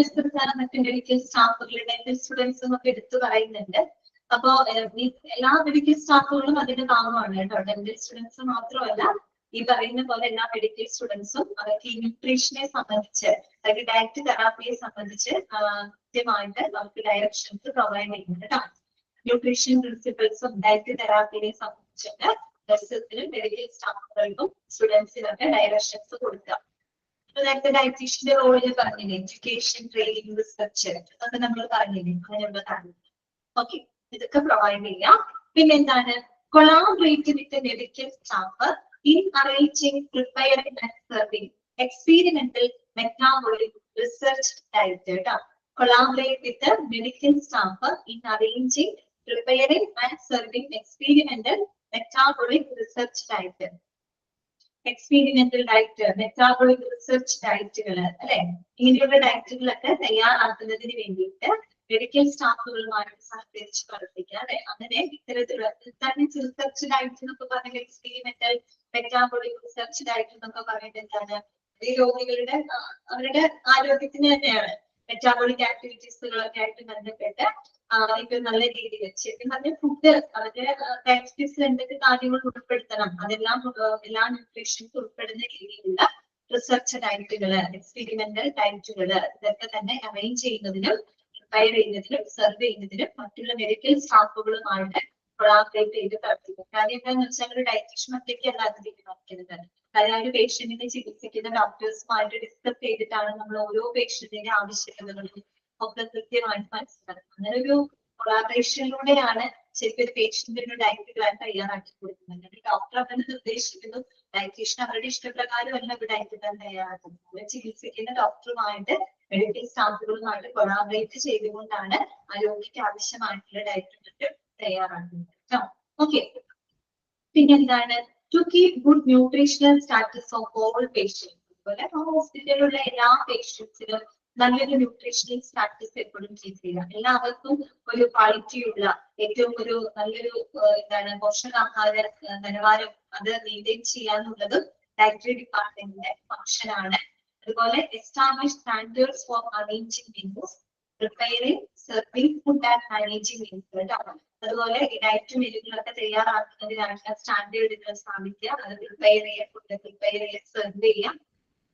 മറ്റു മെഡിക്കൽ സ്റ്റാഫുകൾ, ഡെന്റൽ സ്റ്റുഡൻസും ഒക്കെ എടുത്തു പറയുന്നുണ്ട്. അപ്പോ എല്ലാ മെഡിക്കൽ സ്റ്റാഫുകളും അതിന്റെ ഭാഗമാണ് കേട്ടോ. ഡെന്റൽ സ്റ്റുഡൻസ് മാത്രമല്ല, ഈ പറയുന്ന പോലെ എല്ലാ മെഡിക്കൽ സ്റ്റുഡൻസും അവർക്ക് ഈ ന്യൂട്രീഷനെ സംബന്ധിച്ച് അല്ലെങ്കിൽ ഡയറ്റ് തെറാപ്പിയെ സംബന്ധിച്ച് കൃത്യമായിട്ട് നമുക്ക് ഡയറക്ഷൻസ് പ്രൊവൈഡ് ചെയ്യുന്നുണ്ട് കേട്ടോ. ന്യൂട്രീഷൻ പ്രിൻസിപ്പിൾസും ഡയറ്റ് തെറാപ്പിനെ സംബന്ധിച്ചിട്ട് നഴ്സസിനും മെഡിക്കൽ സ്റ്റാഫുകൾക്കും സ്റ്റുഡൻസിനൊക്കെ ഡയറക്ഷൻസ് കൊടുക്കുക. നേരത്തെ ഡയറ്റീഷ്യന്റെ റോളിൽ പറഞ്ഞില്ലേ, എഡ്യൂക്കേഷൻ, ട്രെയിനിങ്, റിസർച്ച്, അതൊക്കെ നമ്മൾ പറഞ്ഞില്ലേ, അങ്ങനെയുള്ള കാര്യങ്ങൾ. ഓക്കെ, ഇതൊക്കെ പ്രൊവൈഡ് ചെയ്യാം. പിന്നെ എന്താണ്, collaborate with medical staff in arranging, preparing and serving experimental metabolic research director. Collaborate with the medical staff in arranging, preparing and serving experimental metabolic research director. Experimental diet, metabolic research ഡയറ്റുകൾ അല്ലെ, ഇങ്ങനെയുള്ള ഡയറ്റുകളൊക്കെ തയ്യാറാക്കുന്നതിന് വേണ്ടിയിട്ട് മെഡിക്കൽ സ്റ്റാഫുകളുമായിട്ട് സഹകരിച്ച് പ്രവർത്തിക്കുക അല്ലെ. അങ്ങനെ ഇത്തരത്തിലുള്ള റിസർച്ച് ഡയറ്റ് എന്നൊക്കെ പറഞ്ഞ എക്സ്പീരിമെന്റൽ മെറ്റാബോളിക് റിസർച്ച് ഡയറ്റ് എന്നൊക്കെ പറയുന്നത് എന്താണ്, ഈ രോഗികളുടെ അവരുടെ ആരോഗ്യത്തിന് തന്നെയാണ് മെറ്റാബോളിക് ആക്ടിവിറ്റീസുകളൊക്കെ ആയിട്ട് ബന്ധപ്പെട്ട് ഏറ്റവും നല്ല രീതിയിൽ ശരിക്കും പറഞ്ഞ ഫുഡ് അവരുടെ പ്രാക്ടീസിൽ എന്തൊക്കെ കാര്യങ്ങൾ ഉൾപ്പെടുത്തണം അതെല്ലാം എല്ലാ ന്യൂട്രീഷൻസ് ഉൾപ്പെടുന്ന രീതിയിലുള്ള റിസർച്ച് ഡയറ്റുകള്, എക്സ്പെരിമെന്റൽ ഡയറ്റുകള് ഇതൊക്കെ തന്നെ അറേഞ്ച് ചെയ്യുന്നതിനും പ്രിപ്പയർ ചെയ്യുന്നതിനും സെർവ് ചെയ്യുന്നതിനും മറ്റുള്ള മെഡിക്കൽ സ്റ്റാഫുകളുമായിട്ട് കൊളാബറേറ്റ് ചെയ്ത് പ്രവർത്തിക്കും. കാര്യം എന്താണെന്ന് വെച്ചാൽ ഒരു ഡയറ്റീഷ്യൻ ഒറ്റയ്ക്കല്ല അത് തീരുമാനിക്കുന്നത്. കാര്യം ഒരു പേഷ്യന്റിനെ ചികിത്സിക്കുന്ന ഡോക്ടേഴ്സുമായിട്ട് ഡിസ്കസ് ചെയ്തിട്ടാണ് നമ്മൾ ഓരോ പേഷ്യന്റിന്റെ ആവശ്യകതകളും ഒക്കെ കൃത്യമായിട്ട് മനസ്സിലാക്കുന്നത്. അങ്ങനെ ഒരു കൊളാബറേഷനിലൂടെയാണ് ശരിക്കും ഒരു പേഷ്യന്റിന് ഡയറ്റ് പ്ലാൻ തയ്യാറാക്കി കൊടുക്കുന്നത്. ഡോക്ടർ അങ്ങനെ നിർദ്ദേശിക്കുന്നു, ഡയറ്റീഷ്യൻ അവരുടെ ഇഷ്ടപ്രകാരമല്ല ഒരു ഡയറ്റ് പ്ലാൻ തയ്യാറാക്കുന്നത്. അവരെ ചികിത്സിക്കുന്ന ഡോക്ടറുമായിട്ട് മെഡിക്കൽ സ്റ്റാഫുകളുമായിട്ട് കൊളാബറേറ്റ് ചെയ്തുകൊണ്ടാണ് ആ രോഗിക്ക് ആവശ്യമായിട്ടുള്ള ഡയറ്റ് പ്ലാൻ തയ്യാറാക്കുന്നത്. ഓക്കെ, പിന്നെന്താണ്, to keep good nutritional status of all patients. അതുപോലെ ഹോസ്പിറ്റലിലുള്ള എല്ലാ പേഷ്യൻസിനും നല്ലൊരു ന്യൂട്രീഷണൽ സ്റ്റാറ്റസ് എപ്പോഴും കീപ് ചെയ്യുക. എല്ലാവർക്കും ഒരു ക്വാളിറ്റിയുള്ള ഏറ്റവും ഒരു നല്ലൊരു എന്താണ് പോഷകാഹാര നിലവാരം അത് മെയിൻറ്റെയിൻ ചെയ്യാന്നുള്ളത് ഡയറ്ററി ഡിപ്പാർട്ട്മെന്റിന്റെ ഫംഗ്ഷനാണ്. അതുപോലെ establish standards four arranging menus, preparing, serving food and managing menus. അതുപോലെ ഈ ഡയറ്റ് മെനുകളൊക്കെ തയ്യാറാക്കുന്നതിനായിട്ടുള്ള സ്റ്റാൻഡേർഡുകൾ സ്ഥാപിക്കുക, അത് പ്രിപ്പയർ ചെയ്യുക, ഫുഡ് പ്രിപ്പയർ ചെയ്യുക, സെർവ് ചെയ്യുക,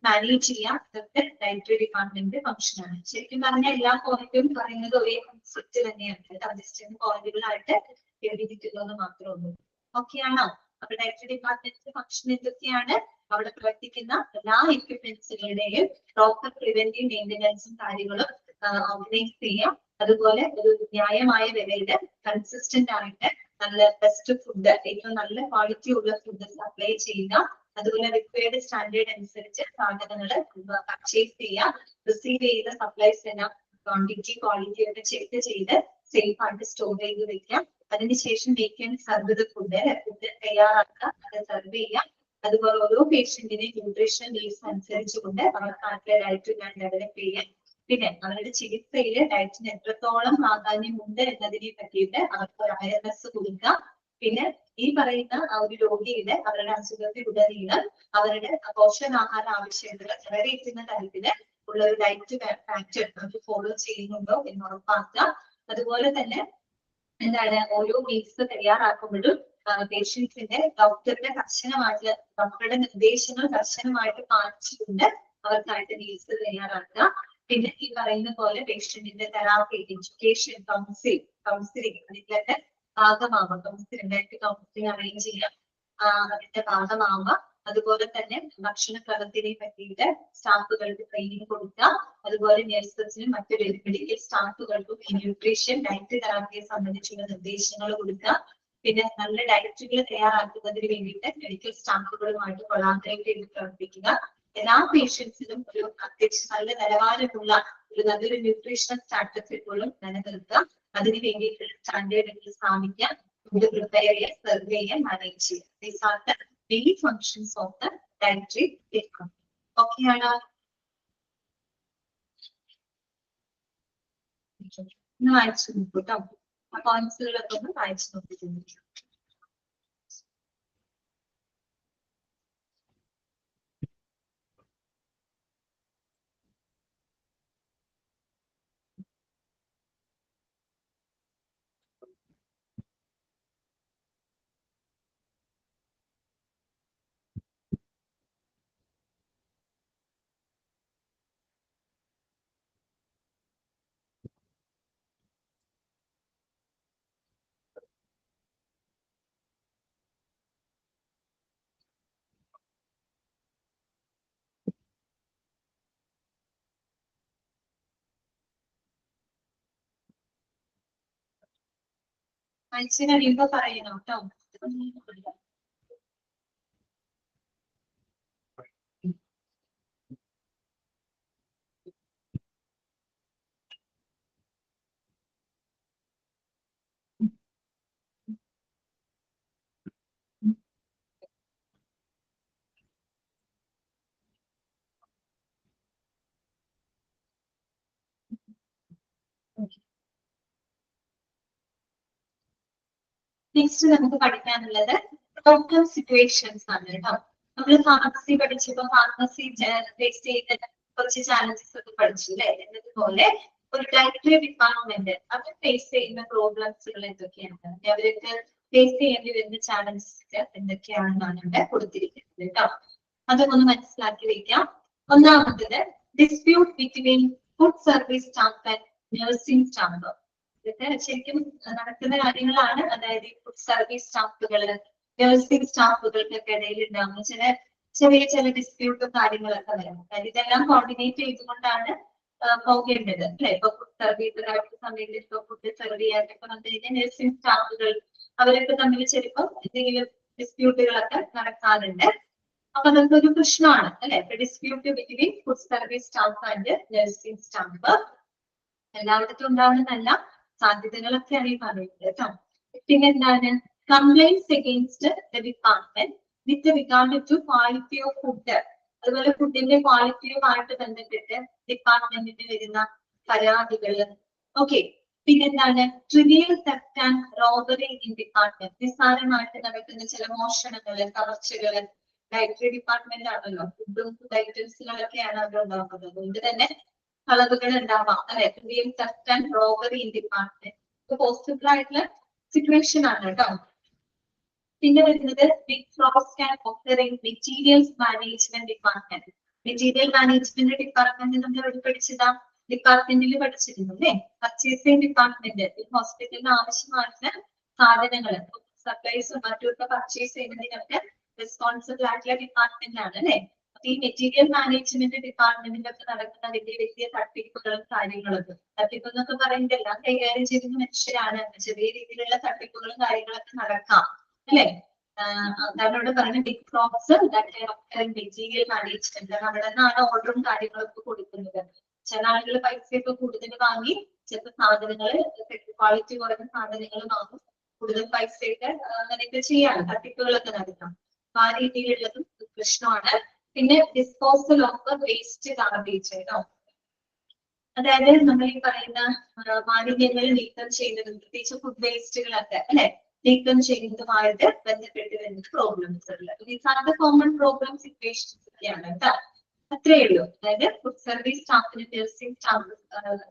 മാനേജ് ചെയ്യാം. ഇതൊക്കെ ഡയറ്ററി ഡിപ്പാർട്ട്മെന്റ് ഫംഗ്ഷനാണ്. ശരിക്കും പറഞ്ഞാൽ എല്ലാ പോയിന്റും പറയുന്നത് ഒരേ കൺസെപ്റ്റ് തന്നെയാണ്. അഡ്ജസ്റ്റ് പോയിന്റുകളായിട്ട് എഴുതിയിട്ടുള്ളത് മാത്രമേ ഉള്ളൂ. ഓക്കെ ആണോ? അപ്പൊ ഡയറ്ററി ഡിപ്പാർട്ട്മെന്റിന്റെ ഫംഗ്ഷൻ എന്തൊക്കെയാണ്? അവിടെ പ്രവർത്തിക്കുന്ന എല്ലാ എക്യുപ്മെന്റ്സുകളുടെയും പ്രോപ്പർ പ്രിവെന്റീവ് മെയിന്റനൻസും കാര്യങ്ങളും ഓർഗനൈസ് ചെയ്യാം. അതുപോലെ ഒരു ന്യായമായ വിലയിൽ കൺസിസ്റ്റന്റ് ആയിട്ട് നല്ല ബെസ്റ്റ് ഫുഡ്, ഏറ്റവും നല്ല ക്വാളിറ്റി ഉള്ള ഫുഡ് സപ്ലൈ ചെയ്യുക. അതുപോലെ റിക്വയർഡ് സ്റ്റാൻഡേർഡ് അനുസരിച്ച് സാധനങ്ങൾ പർച്ചേസ് ചെയ്യാം. റിസീവ് ചെയ്ത സപ്ലൈസ് എല്ലാം ക്വാണ്ടിറ്റി ക്വാളിറ്റി ഒക്കെ ചെക്ക് ചെയ്ത് സേഫ് ആയിട്ട് സ്റ്റോർ ചെയ്ത് വെക്കാം. അതിനുശേഷം make and serve the food തയ്യാറാക്കുക, അത് സെർവ് ചെയ്യാം. അതുപോലെ ഓരോ പേഷ്യന്റിനെയും ന്യൂട്രീഷൻ നീഡ്സ് അനുസരിച്ചുകൊണ്ട് അവർക്ക് ഡയറ്റ് പ്ലാൻ ഡെവലപ്പ് ചെയ്യാം. പിന്നെ അവരുടെ ചികിത്സയിൽ ഡയറ്റിന് എത്രത്തോളം പ്രാധാന്യമുണ്ട് എന്നതിനെ പറ്റിയിട്ട് അവർക്ക് ഒരു അവയർനെസ് കൊടുക്കുക. പിന്നെ ഈ പറയുന്ന ഒരു രോഗിയുടെ അവരുടെ അസുഖത്തിലുടനീളം അവരുടെ പോഷകാഹാര ആവശ്യകതകൾ നിറവേറ്റുന്ന തരത്തില് ഉള്ള ഒരു ഡയറ്റ് പാറ്റേൺ അവർ ഫോളോ ചെയ്യുന്നുണ്ടോ എന്ന് ഉറപ്പാക്കുക. അതുപോലെ തന്നെ എന്താണ് ഓരോ മീൽസ് തയ്യാറാക്കുമ്പോഴും പേഷ്യൻസിന്റെ ഡോക്ടറുടെ നിർദ്ദേശങ്ങൾ കർശനമായിട്ട് പാലിച്ചുകൊണ്ട് അവർക്കായിട്ട് മീൽസ് തയ്യാറാക്കുക. പിന്നെ ഈ പറയുന്ന പോലെ പേഷ്യന്റിന്റെ തെറാപ്പി, എഡ്യൂക്കേഷൻ, കൗൺസിലിംഗ് അതിലൊക്കെ ഭാഗമാവാം. കൗൺസിലിംഗ് അറേഞ്ച് ചെയ്യാം, അതിന്റെ ഭാഗമാവുക. അതുപോലെ തന്നെ ഭക്ഷണക്രമത്തിനെ പറ്റിയിട്ട് സ്റ്റാഫുകൾക്ക് ട്രെയിനിങ് കൊടുക്കുക. അതുപോലെ നഴ്സസിനും മറ്റൊരു മെഡിക്കൽ സ്റ്റാഫുകൾക്കും ഈ ന്യൂട്രീഷൻ ഡയറ്റ് തെറാപ്പിയെ സംബന്ധിച്ചുള്ള നിർദ്ദേശങ്ങൾ കൊടുക്കുക. പിന്നെ നല്ല ഡയറ്റുകൾ തയ്യാറാക്കുന്നതിന് വേണ്ടിയിട്ട് മെഡിക്കൽ സ്റ്റാഫുകളുമായിട്ട് കൊളാബറേറ്റ് ചെയ്ത് പ്രവർത്തിക്കുക. എല്ലാ പേഷ്യൻസിനും ഒരു അത്യാവശ്യം നല്ല നിലവാരമുള്ള ഒരു നല്ലൊരു ന്യൂട്രീഷണൽ സ്റ്റാറ്റസ് എപ്പോഴും നിലനിർത്തുക. അതിന് വേണ്ടിയിട്ടുള്ള സ്റ്റാൻഡേർഡുകൾ സ്ഥാപിക്കുക, ഫുഡ് പ്രിപ്പയർ ചെയ്യുക, സെർവ് ചെയ്യുക, മാനേജ് ചെയ്യുക. These are the main functions of the dietary department. Okay ആണോ? ഒന്ന് വായിച്ചു നോക്കൂ കേട്ടോ. ആ പോയിന്റ്സുകളൊക്കെ ഒന്ന് വായിച്ചു നോക്കിയിട്ടുണ്ട്. വായിച്ചു കഴിയുമ്പോ പറയണം കേട്ടോ. നെക്സ്റ്റ് നമുക്ക് പഠിക്കാനുള്ളത് പ്രോബ്ലം സിറ്റുവേഷൻസ് ആണ് കേട്ടോ. നമ്മൾ ഫാർമസി പഠിച്ചപ്പോ ഫാർമസി ഫേസ് ചെയ്ത കുറച്ച് ചാലഞ്ചസ് ഒക്കെ പഠിച്ചു അല്ലെ. എന്നതുപോലെ ഒരു ഡയറക്ടറി ഡിപ്പാർട്ട്മെന്റ് അവർ ഫേസ് ചെയ്യുന്ന പ്രോബ്ലംസുകൾ എന്തൊക്കെയാണ്, അവർക്ക് ഫേസ് ചെയ്യേണ്ടി വരുന്ന ചാലഞ്ചസ് എന്തൊക്കെയാണെന്നാണ് ഇവിടെ കൊടുത്തിരിക്കുന്നത് കേട്ടോ. അതൊക്കെ ഒന്ന് മനസ്സിലാക്കി വെക്കാം. ഒന്നാമത്തത് dispute between food service staff and nursing staff. ഇതൊക്കെ ശരിക്കും നടക്കുന്ന കാര്യങ്ങളാണ്. അതായത് ഫുഡ് സർവീസ് സ്റ്റാഫുകള് നഴ്സിംഗ് സ്റ്റാഫുകൾക്കൊക്കെ ഇടയിൽ ഉണ്ടാകുന്ന ചെറിയ ഡിസ്പ്യൂട്ടും കാര്യങ്ങളൊക്കെ വരാം. ഇതെല്ലാം കോർഡിനേറ്റ് ചെയ്തുകൊണ്ടാണ് പോകേണ്ടത് അല്ലെ. ഇപ്പൊ ഫുഡ് സർവീസ് സമയത്ത് ഇപ്പൊ ഫുഡ് സെർവ് ചെയ്യാനൊക്കെ വന്നു കഴിഞ്ഞാൽ നഴ്സിംഗ് സ്റ്റാഫുകൾ അവരൊക്കെ തമ്മിൽ ചിലപ്പോൾ എന്തെങ്കിലും ഡിസ്പ്യൂട്ടുകളൊക്കെ നടക്കാറുണ്ട്. അപ്പൊ അതൊക്കെ ഒരു പ്രശ്നമാണ് അല്ലെ. Dispute between food service staff and nursing staff എല്ലായിടത്തും ഉണ്ടാവുന്നതല്ല, സാധ്യതകളൊക്കെയാണ് ഈ പറയുന്നത് കേട്ടോ. പിന്നെന്താണ് complaints against the department with regard to quality of food. അതുപോലെ ഫുഡിന്റെ ക്വാളിറ്റിയുമായിട്ട് ബന്ധപ്പെട്ട് ഡിപ്പാർട്ട്മെന്റിന് വരുന്ന പരാതികള്. ഓക്കെ, പിന്നെന്താണ് trivial theft and robbery in department. നിസ്സാരമായിട്ട് നടക്കുന്ന ചില മോഷണങ്ങള്, കവർച്ചകള്. ഡയറ്ററി ഡിപ്പാർട്ട്മെന്റ് ആണല്ലോ, ഫുഡും ഫുഡ് ഐറ്റംസുകളൊക്കെയാണ് അവിടെ ഉണ്ടാക്കുന്നത്. അതുകൊണ്ട് തന്നെ കളവുകൾ ഉണ്ടാവാം അല്ലെ. Trivial theft and robbery in department possible ആയിട്ടുള്ള സിറ്റുവേഷൻ ആണ് കേട്ടോ. പിന്നെ വരുന്നത് big frauds can occur in materials management department. Material management department നമ്മൾ എവിടെ പഠിച്ചതാ? ഡിപ്പാർട്ട്മെന്റിൽ പഠിച്ചിരുന്നു അല്ലെ. പർച്ചേസിംഗ് ഡിപ്പാർട്ട്മെന്റ് ഹോസ്പിറ്റലിന് ആവശ്യമായിട്ടുള്ള സാധനങ്ങൾ സപ്ലൈസും മറ്റുമൊക്കെ പർച്ചേസ് ചെയ്യുന്നതിനൊക്കെ റെസ്പോൺസിബിൾ ആയിട്ടുള്ള ഡിപ്പാർട്ട്മെന്റ് ആണ് അല്ലെ. അപ്പൊ ഈ മെറ്റീരിയൽ മാനേജ്മെന്റ് ഡിപ്പാർട്ട്മെന്റിലൊക്കെ നടക്കുന്ന വലിയ തട്ടിപ്പുകളും കാര്യങ്ങളൊക്കെ. തട്ടിപ്പ് എന്നൊക്കെ പറയുന്നത് എല്ലാം കൈകാര്യം ചെയ്യുന്ന മനുഷ്യരാണ്. ചെറിയ രീതിയിലുള്ള തട്ടിപ്പുകളും കാര്യങ്ങളൊക്കെ നടക്കാം അല്ലെ. കാരണം ഇവിടെ പറയുന്ന ബിഗ് ഫ്രോഡ്സ് മെറ്റീരിയൽ മാനേജ്മെന്റ് അവിടെ നിന്നാണ് ഓർഡറും കാര്യങ്ങളൊക്കെ കൊടുക്കുന്നത്. ചില ആളുകൾ പൈസയൊക്കെ കൂടുതൽ വാങ്ങി ചിലപ്പോൾ സാധനങ്ങൾ ക്വാളിറ്റി കുറഞ്ഞ സാധനങ്ങൾ വാങ്ങും, കൂടുതൽ പൈസയൊക്കെ അങ്ങനെയൊക്കെ ചെയ്യാം, തട്ടിപ്പുകളൊക്കെ നടത്താം. അപ്പൊ ആ രീതിയിലുള്ളതും പ്രശ്നമാണ്. പിന്നെ ഡിസ്പോസൽ ഓഫ് വേസ്റ്റ് ഗാർബേജ് കേട്ടോ. അതായത് നമ്മൾ ഈ പറയുന്ന മാലിന്യങ്ങൾ നീക്കം ചെയ്യുന്നതും പ്രത്യേകിച്ച് ഫുഡ് വേസ്റ്റുകളൊക്കെ അല്ലെ നീക്കം ചെയ്യുന്നതുമായിട്ട് ബന്ധപ്പെട്ട് വരുന്ന പ്രോബ്ലംസ് ഉള്ളത്. These are the common problem situations ഒക്കെയാണ് കേട്ടോ. അത്രയേ ഉള്ളൂ. അതായത് ഫുഡ് സർവീസ് സ്റ്റാഫിന് നഴ്സിംഗ്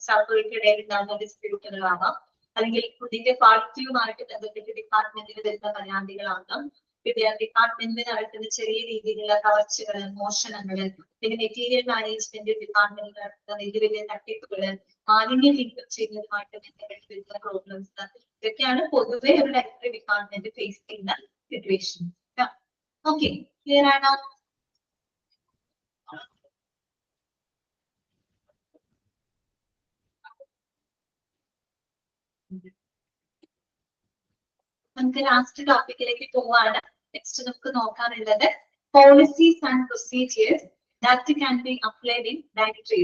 സ്റ്റാഫുകൾക്കിടയിൽ ഉണ്ടാകുന്ന ഡിസ്പ്യൂട്ടുകളാവാം, അല്ലെങ്കിൽ ഫുഡിന്റെ ക്വാളിറ്റിയുമായിട്ട് ബന്ധപ്പെട്ട് ഡിപ്പാർട്ട്മെന്റിൽ വരുന്ന പരാതികളാകാം, പിന്നെ ഡിപ്പാർട്ട്മെന്റിന് നടത്തുന്ന ചെറിയ രീതിയിലുള്ള കവർച്ചകള്, മോഷണങ്ങള്, പിന്നെ മെറ്റീരിയൽ മാനേജ്മെന്റ് ഡിപ്പാർട്ട്മെന്റിൽ നടത്തുന്ന വലിയ തട്ടിപ്പുകള്, മാലിന്യം നീക്കം ചെയ്യുന്നതുമായിട്ട് ബന്ധപ്പെട്ട് വരുന്ന പ്രോബ്ലംസ്, ഇതൊക്കെയാണ് പൊതുവെ ഒരു ഡയറക്ടറി ഡിപ്പാർട്ട്മെന്റ് ഫേസ് ചെയ്യുന്ന സിറ്റുവേഷൻ. ഓക്കെ, ക്ലിയർ ആണോ? നമുക്ക് ലാസ്റ്റ് ടോപ്പിക്കിലേക്ക് പോവാണ്. നെക്സ്റ്റ് നമുക്ക് നോക്കാനുള്ളത് policies and procedures that can be applied in directory.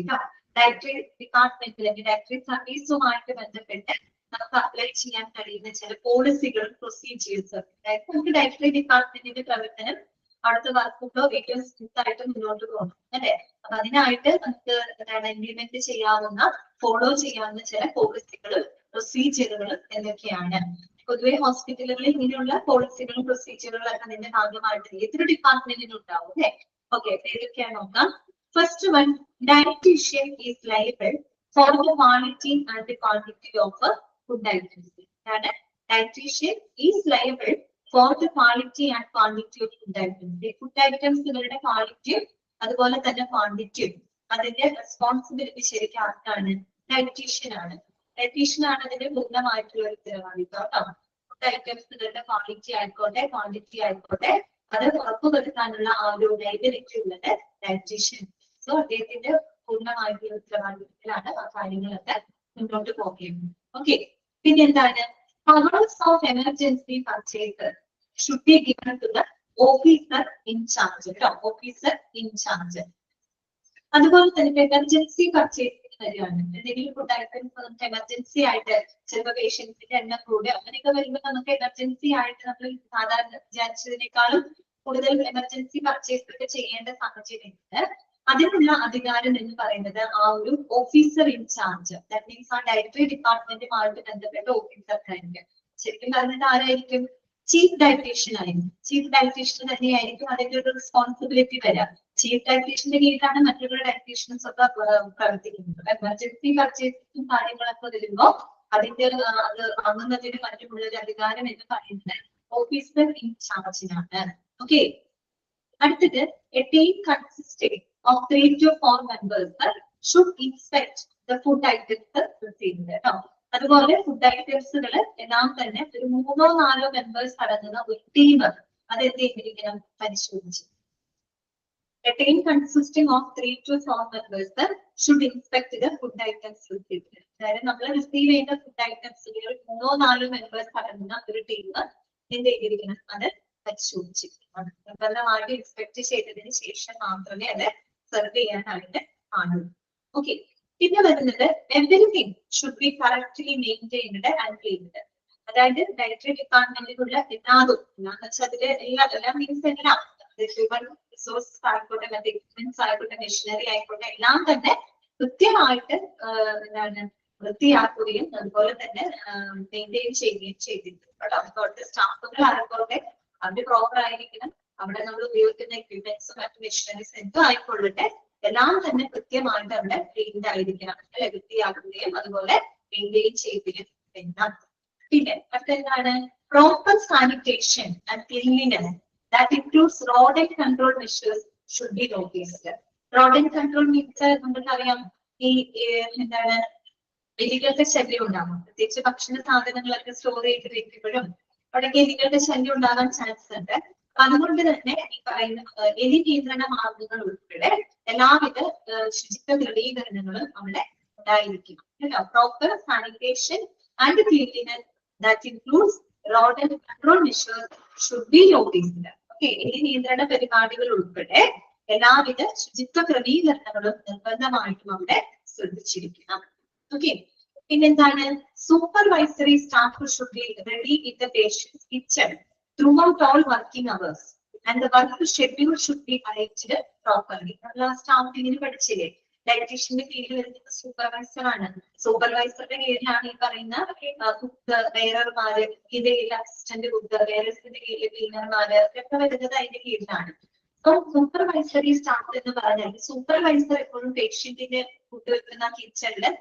Directory ഡിപ്പാർട്ട്മെന്റിൽ ഡയറക്ടറി സർവീസുമായിട്ട് ബന്ധപ്പെട്ട് നമുക്ക് അപ്ലൈ ചെയ്യാൻ കഴിയുന്ന ചില പോളിസികളും പ്രൊസീജിയേഴ്സും. അതായത് നമുക്ക് ഡയറക്ടറി ഡിപ്പാർട്ട്മെന്റിന്റെ പ്രവർത്തനം അടുത്ത വർക്കുകളോ ഏറ്റവും സ്ട്രിക്റ്റ് ആയിട്ട് മുന്നോട്ട് പോകണം അല്ലെ. അപ്പൊ അതിനായിട്ട് നമുക്ക് എന്താണ് ഇംപ്ലിമെന്റ് ചെയ്യാവുന്ന ഫോളോ ചെയ്യാവുന്ന ചില പോളിസികളും പ്രൊസീജിയറുകളും എന്തൊക്കെയാണ്? പൊതുവെ ഹോസ്പിറ്റലുകളിൽ ഇങ്ങനെയുള്ള പോളിസികളും പ്രൊസീജിയറുകളും ഒക്കെ അതിന്റെ ഭാഗമായിട്ട് ഏതൊരു ഡിപ്പാർട്ട്മെന്റിനും ഉണ്ടാവും അല്ലെ. ഓക്കെ, ഏതൊക്കെയാണ് നോക്കാം. First one, dietician is liable for the quality and the quantity of food items. അതാണ് dietician is liable for the quality and quantity of food items. Food ഐറ്റംസുകളുടെ ക്വാളിറ്റിയും അതുപോലെ തന്നെ ക്വാണ്ടിറ്റിയും അതിന്റെ റെസ്പോൺസിബിലിറ്റി ശരിക്കും ആർക്കാണ്? ഡയറ്റീഷ്യൻ ആണ്. ഡയറ്റീഷ്യൻ ആണ് അതിന്റെ പൂർണ്ണമായിട്ടുള്ള ഒരു ഉത്തരവാദിത്വം കേട്ടോ. ഫുഡ് ഐറ്റംസുകളുടെ ക്വാളിറ്റി ആയിക്കോട്ടെ ക്വാണ്ടിറ്റി ആയിക്കോട്ടെ അത് ഉറപ്പുവരുത്താനുള്ള ആ ഒരു ലയബിലിറ്റി ഉള്ളത് ഡയറ്റീഷ്യൻ. സോ അദ്ദേഹത്തിന്റെ പൂർണ്ണമായിട്ടുള്ള ഉത്തരവാദിത്വത്തിലാണ് ആ കാര്യങ്ങളൊക്കെ മുന്നോട്ട് പോകുന്നത്. ഓക്കെ, പിന്നെ എന്താണ്? Powers of emergency purchase should be given to the officer in charge കേട്ടോ. Officer in charge. അതുപോലെ തന്നെ എമർജൻസി പർച്ചേസിന് വരികയാണ്. എന്തെങ്കിലും ഫുഡ് ഐറ്റംസ് നമുക്ക് എമർജൻസി ആയിട്ട് ചിലപ്പോൾ പേഷ്യൻസിന്റെ എണ്ണം കൂടെ അങ്ങനെയൊക്കെ വരുമ്പോൾ നമുക്ക് എമർജൻസി ആയിട്ട് നമ്മൾ സാധാരണ വിചാരിച്ചതിനേക്കാളും കൂടുതൽ എമർജൻസി പർച്ചേസ് ഒക്കെ ചെയ്യേണ്ട സാഹചര്യമുണ്ട്. അതിനുള്ള അധികാരം എന്ന് പറയുന്നത് ആ ഒരു officer in charge, that means ആ ഡയറക്ടറി ഡിപ്പാർട്ട്മെന്റുമായിട്ട് ബന്ധപ്പെട്ട ഓഫീസർക്കായിരിക്കും. ശരിക്കും പറഞ്ഞിട്ട് ആരായിരിക്കും? ചീഫ് ഡയറ്റീഷ്യൻ ആയിരുന്നു. ചീഫ് ഡയറ്റീഷ്യൻ തന്നെയായിരിക്കും അതിന്റെ ഒരു റെസ്പോൺസിബിലിറ്റി വരിക. ചീഫ് ഡയറ്റീഷ്യന്റെ കീഴിലാണ് മറ്റുള്ള ഡയറ്റീഷ്യൻസ് ഒക്കെ പ്രവർത്തിക്കുന്നത്. എമർജൻസി പർച്ചേസിംഗ് കാര്യങ്ങളൊക്കെ വരുമ്പോ അതിന്റെ അത് വാങ്ങുന്നതിന് മറ്റുമുള്ള ഒരു അധികാരം എന്ന് പറയുന്നത് ഓഫീസർ ഇൻചാർജിനാണ്. ഓക്കെ, അടുത്തത് a team consisting of 3 to 4 members should inspect the food items received. കേട്ടോ, അതുപോലെ ഫുഡ് ഐറ്റംസുകൾ എല്ലാം തന്നെ ഒരു 3 or 4 മെമ്പേഴ്സ് അടങ്ങുന്ന ഒരു ടീം അത് എന്ത് ചെയ്തിരിക്കണം, പരിശോധിച്ചു. A team consisting of 3 to 4 members should inspect the food items received. അതായത് നമ്മൾ റിസീവ് ചെയ്യുന്ന ഫുഡ് ഐറ്റംസുകൾ 3 or 4 മെമ്പേഴ്സ് അടങ്ങുന്ന ഒരു ടീം എന്ത് ചെയ്തിരിക്കണം, അത് പരിശോധിച്ചിരിക്കണം. നിർബന്ധമായിട്ട് ഇൻസ്പെക്ട് ചെയ്തതിന് ശേഷം മാത്രമേ അത് സെർവ് ചെയ്യാനായിട്ട് പാടുള്ളൂ. ഓക്കെ, പിന്നെ വരുന്നത് everything should be correctly maintained and cleaned. അതായത് ഡയറ്ററി ഡിപ്പാർട്ട്മെന്റിലുള്ള എല്ലാതും എന്താണെന്ന് വെച്ചാൽ അതില് എല്ലാം മീൻസ് എല്ലാം ഹ്യൂമൻ റിസോഴ്സസ് ആയിക്കോട്ടെ, മറ്റ് എക്യുപ്മെന്റ്സ് ആയിക്കോട്ടെ, മെഷീനറി ആയിക്കോട്ടെ, എല്ലാം തന്നെ കൃത്യമായിട്ട് എന്താണ് വൃത്തിയാക്കുകയും അതുപോലെ തന്നെ മെയിൻറ്റെയിൻ ചെയ്യുകയും ചെയ്തിട്ടുണ്ട്. അതുകൊണ്ട് സ്റ്റാഫുകൾ ആയിക്കോട്ടെ അവര് പ്രോപ്പർ ആയിരിക്കണം. അവിടെ നമ്മൾ ഉപയോഗിക്കുന്ന എക്യുപ്മെന്റ്സും മറ്റു മെഷീനറീസ് എന്തും ആയിക്കൊള്ളട്ടെ എല്ലാം തന്നെ കൃത്യമായിട്ട് അവിടെ ക്ലീൻഡ് ആയിരിക്കണം, അല്ലെ, വൃത്തിയാക്കുകയും അതുപോലെ മെയിൻറ്റെയിൻ ചെയ്യുകയും വേണം. പിന്നെ മറ്റെന്താണ്, proper sanitation and cleanliness that includes rodent control measures should be noticed. Rodent control means നമുക്കറിയാം ഈ എന്താണ് എലികളുടെ ശല്യം ഉണ്ടാകും. പ്രത്യേകിച്ച് ഭക്ഷണ സാധനങ്ങളൊക്കെ സ്റ്റോർ ചെയ്ത് വെക്കുമ്പോഴും അവിടേക്ക് എലികളുടെ ശല്യം ഉണ്ടാകാൻ ചാൻസ് ഉണ്ട്. അതുകൊണ്ട് തന്നെ ഈ പറയുന്ന എലി നിയന്ത്രണ മാർഗങ്ങൾ ഉൾപ്പെടെ എല്ലാവിധ ശുചിത്വ ക്രമീകരണങ്ങളും അവിടെ ഉണ്ടായിരിക്കും. Proper sanitation and cleanliness that includes rodent control measures should be noticed. Okay, എലി നിയന്ത്രണ പരിപാടികൾ ഉൾപ്പെടെ എല്ലാവിധ ശുചിത്വ ക്രമീകരണങ്ങളും നിർബന്ധമായിട്ടും അവിടെ ശ്രദ്ധിച്ചിരിക്കണം. ഓക്കെ, പിന്നെന്താണ്, supervisory staff should be ready in the patients kitchen throughout all working hours and the work schedule should be arranged properly. സ്റ്റാഫിങ്ങിന് പഠിച്ചില്ലേ, ഡയറ്റീഷ്യന്റെ കീഴിൽ വരുന്ന സൂപ്പർവൈസർ ആണ്. സൂപ്പർവൈസറുടെ കീഴിലാണ് ഈ പറയുന്ന കുക്ക്, വെയറർമാര്, ഇതിന്റെ കീഴിൽ അസിസ്റ്റന്റ് കുക്ക്, വെയറേഴ്സിന്റെ കീഴിൽ ക്ലീനർമാര് ഒക്കെ വരുന്നത് അതിന്റെ കീഴിലാണ്. അപ്പൊ സൂപ്പർവൈസറി സ്റ്റാഫ് എന്ന് പറഞ്ഞാൽ സൂപ്പർവൈസർ എപ്പോഴും പേഷ്യന്റിന്റെ ഫുഡ് വെക്കുന്ന കിച്ചണില്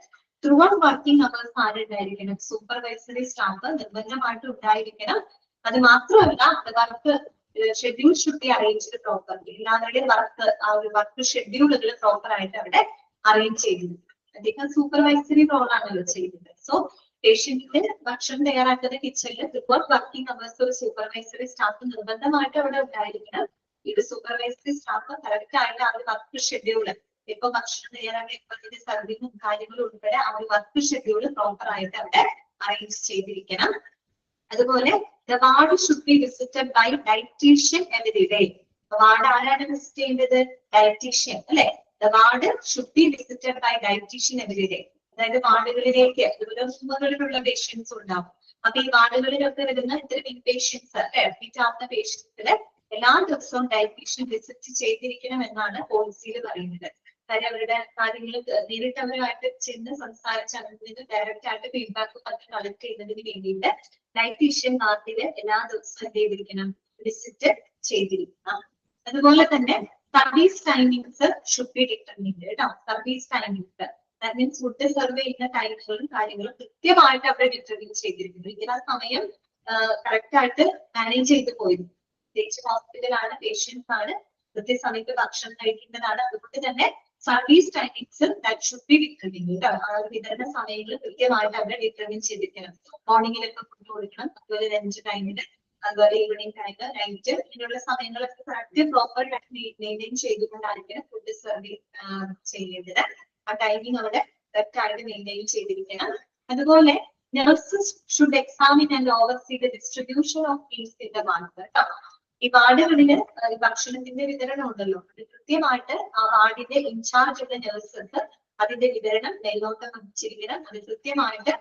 ത്രൂ ഔട്ട് വർക്കിംഗ് അവേഴ്സ് ആരുണ്ടായിരിക്കണം, സൂപ്പർവൈസറി സ്റ്റാഫ് നിർബന്ധമായിട്ട് ഉണ്ടായിരിക്കണം. അത് മാത്രമല്ല work schedule should be arranged properly. എല്ലാവരുടെയും വർക്ക് ഷെഡ്യൂളുകൾ പ്രോപ്പർ ആയിട്ട് അവിടെ അറേഞ്ച് ചെയ്തിട്ടുണ്ട്. അദ്ദേഹം സൂപ്പർവൈസറി റോളാണല്ലോ ചെയ്യുന്നത്. സോ പേഷ്യന്റിന് ഭക്ഷണം തയ്യാറാക്കുന്ന കിച്ചണിൽ ത്രൂഔട്ട് വർക്കിംഗ് അവേഴ്സ് ഒരു സൂപ്പർവൈസറി സ്റ്റാഫ് നിർബന്ധമായിട്ട് അവിടെ ഉണ്ടായിരിക്കണം. ഇത് സൂപ്പർവൈസറി സ്റ്റാഫ് കറക്റ്റ് ആയിട്ട് ആ ഒരു വർക്ക് ഷെഡ്യൂള്, ഇപ്പൊ ഭക്ഷണം തയ്യാറാക്കിയ സർവീസും കാര്യങ്ങളും ഉൾപ്പെടെ ആ ഒരു വർക്ക് ഷെഡ്യൂള് പ്രോപ്പർ ആയിട്ട് അവിടെ അറേഞ്ച് ചെയ്തിരിക്കണം. അതുപോലെ the ward should be visited by dietitian every day. Ward ആരാണ് വിസിറ്റ് ചെയ്യേണ്ടത്, ഡയറ്റീഷ്യൻ അല്ലെ. the ward should be visited by dietitian every day. അതായത് വാർഡുകളിലേക്ക് ദുരിതമുഖങ്ങളിലുള്ള പേഷ്യൻസ് ഉണ്ടാവും. അപ്പൊ ഈ വാർഡുകളിലൊക്കെ വരുന്ന ഇത്തരം ഇൻപേഷ്യൻസ് അഡ്മിറ്റ് ആവുന്ന പേഷ്യൻസിന് എല്ലാ ദിവസവും ഡയറ്റീഷ്യൻ വിസിറ്റ് ചെയ്തിരിക്കണം എന്നാണ് പോളിസിയിൽ പറയുന്നത്. കാര്യം അവരുടെ കാര്യങ്ങൾ നേരിട്ട് അവരുമായിട്ട് ചെന്ന് സംസാരിച്ച് അതിൽ നിന്ന് ഡയറക്റ്റ് ആയിട്ട് ഫീഡ്ബാക്ക് മറ്റും കളക്ട് ചെയ്യുന്നതിന് വേണ്ടിയിട്ട് ഡയറ്റീഷ്യൻ നാട്ടില് എല്ലാ ദിവസവും എന്ത് ചെയ്തിരിക്കണം, വിസിറ്റ് ചെയ്തിരിക്കണം. അതുപോലെ തന്നെ service timings should be determined കേട്ടോ. Service timings that means food serve ചെയ്യുന്ന ടൈമുകളും കാര്യങ്ങളും കൃത്യമായിട്ട് അവിടെ ഡിറ്റർമിൻ ചെയ്തിരിക്കുന്നു. ഇതിന് സമയം കറക്റ്റ് ആയിട്ട് മാനേജ് ചെയ്ത് പോയിരുന്നു. പ്രത്യേകിച്ച് ഹോസ്പിറ്റലാണ്, പേഷ്യൻസ് ആണ്, കൃത്യസമയത്ത് ഭക്ഷണം കഴിക്കേണ്ടതാണ്. അതുകൊണ്ട് തന്നെ service timings that should be determined. ആ ഒരു വിതരണ സമയങ്ങൾ കൃത്യമായിട്ട് അവിടെ ഡിറ്റർമിൻ ചെയ്തിരിക്കണം. മോർണിംഗിലൊക്കെ ഫുഡ് കൊടുക്കണം, അതുപോലെ ലഞ്ച് ടൈമില്, അതുപോലെ ഈവനിങ് ടൈമില്, നൈറ്റ്, ഇങ്ങനെയുള്ള സമയങ്ങളൊക്കെ കറക്റ്റ് പ്രോപ്പർ മെയിൻറ്റെയിൻ ചെയ്തുകൊണ്ടായിരിക്കണം ഫുഡ് സർവീസ് ചെയ്യേണ്ടത്. ആ ടൈമിങ് അവിടെ കറക്റ്റ് ആയിട്ട് മെയിൻറ്റെയിൻ ചെയ്തിരിക്കണം. അതുപോലെ nurses should examine and oversee the distribution of meals in the ward. ഈ വാർഡുകളില് ഭക്ഷണത്തിന്റെ വിതരണം ഉണ്ടല്ലോ, അത് കൃത്യമായിട്ട് ആ വാർഡിന്റെ ഇൻചാർജ് ഉള്ള നഴ്സസ് അതിന്റെ വിതരണം മേൽനോട്ടം വഹിച്ചിരിക്കണം. അത് കൃത്യമായിട്ട്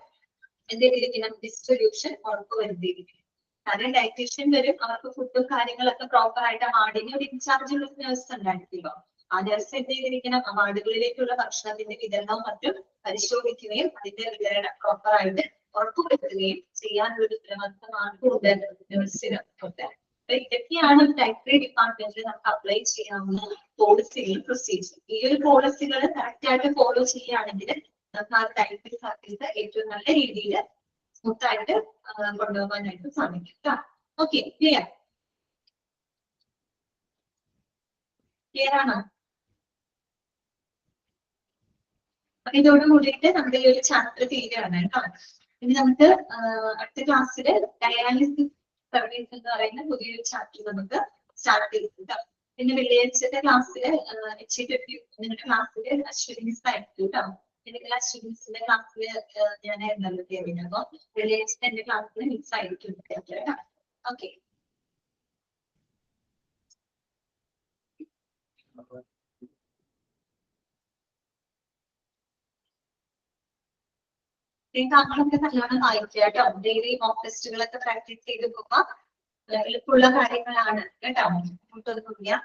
എന്തെങ്കിലും ഡിസ്ട്രിബ്യൂഷൻ ഉറപ്പുവരുത്തിയിരിക്കണം. കാരണം ഡയറ്റീഷ്യൻ വരും, അവർക്ക് ഫുഡും കാര്യങ്ങളൊക്കെ പ്രോപ്പർ ആയിട്ട് ആ വാർഡിന് ഒരു ഇൻചാർജ് ഉള്ള നഴ്സ് ഉണ്ടായിരിക്കുമല്ലോ. ആ നഴ്സ് എന്ത് ചെയ്തിരിക്കണം, ആ വാർഡുകളിലേക്കുള്ള ഭക്ഷണത്തിന്റെ വിതരണവും മറ്റും പരിശോധിക്കുകയും അതിന്റെ വിതരണം പ്രോപ്പർ ആയിട്ട് ഉറപ്പുവരുത്തുകയും ചെയ്യാനുള്ള ഒരു ഉത്തരവാദിത്തമാണ് കൂടുതൽ യൂണിവേഴ്സിറ്റികൾക്കുണ്ട്. അപ്പൊ ഇതൊക്കെയാണ് ടൈപ്പ് ഡിപ്പാർട്ട്മെന്റിൽ നമുക്ക് അപ്ലൈ ചെയ്യാവുന്ന പോളിസികൾ പ്രൊസീജിയർ. ഈ ഒരു പോളിസികൾ കറക്റ്റ് ആയിട്ട് ഫോളോ ചെയ്യുകയാണെങ്കിൽ നമുക്ക് ആ ടൈപ്പ് സർവീസ് ഏറ്റവും നല്ല രീതിയിൽ സ്മൂത്ത് ആയിട്ട് കൊണ്ടുപോകാനായിട്ട് സാധിക്കും. ഓക്കെ, ക്ലിയർ ആണോ? അപ്പൊ ഇതോട് കൂടിയിട്ട് നമ്മുടെ ഈ ഒരു ചാപ്റ്റർ തീരുകയാണ് കേട്ടോ. ഇനി നമുക്ക് അടുത്ത ക്ലാസ്സിൽ ഡയാലിസിസ് സർവീസ് എന്ന് പറയുന്ന പുതിയൊരു ചാപ്റ്റർ നമുക്ക് സ്റ്റാർട്ട് ചെയ്തിട്ടുണ്ട്. പിന്നെ വെള്ളിയാഴ്ചത്തെ ക്ലാസ്സിൽ നിങ്ങളുടെ ക്ലാസ്സിൽ അശ്വിനി മിസ് ആയിരിക്കും കേട്ടോ. നിങ്ങൾ അശ്വിനി മിസ്സിന്റെ ക്ലാസ്സിൽ ഞാനായിരുന്നല്ലോ കേൾക്കുന്നത്. അപ്പൊ വെള്ളിയാഴ്ചത്തെ എന്റെ ക്ലാസ്സിൽ മിസ് ആയിരിക്കും കേട്ടോ. ഓക്കെ, താങ്കളൊക്കെ നല്ലോണം വായിക്കുക കേട്ടോ. ഡെയിലി മോക്ക് ടെസ്റ്റുകളൊക്കെ പ്രാക്ടീസ് ചെയ്ത് പോകുക. എളുപ്പമുള്ള കാര്യങ്ങളാണ് കേട്ടോ. കൂട്ടുക.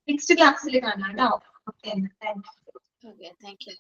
നെക്സ്റ്റ് ക്ലാസ്സിൽ കാണാം കേട്ടോ. Okay, thank you. Okay, thank you.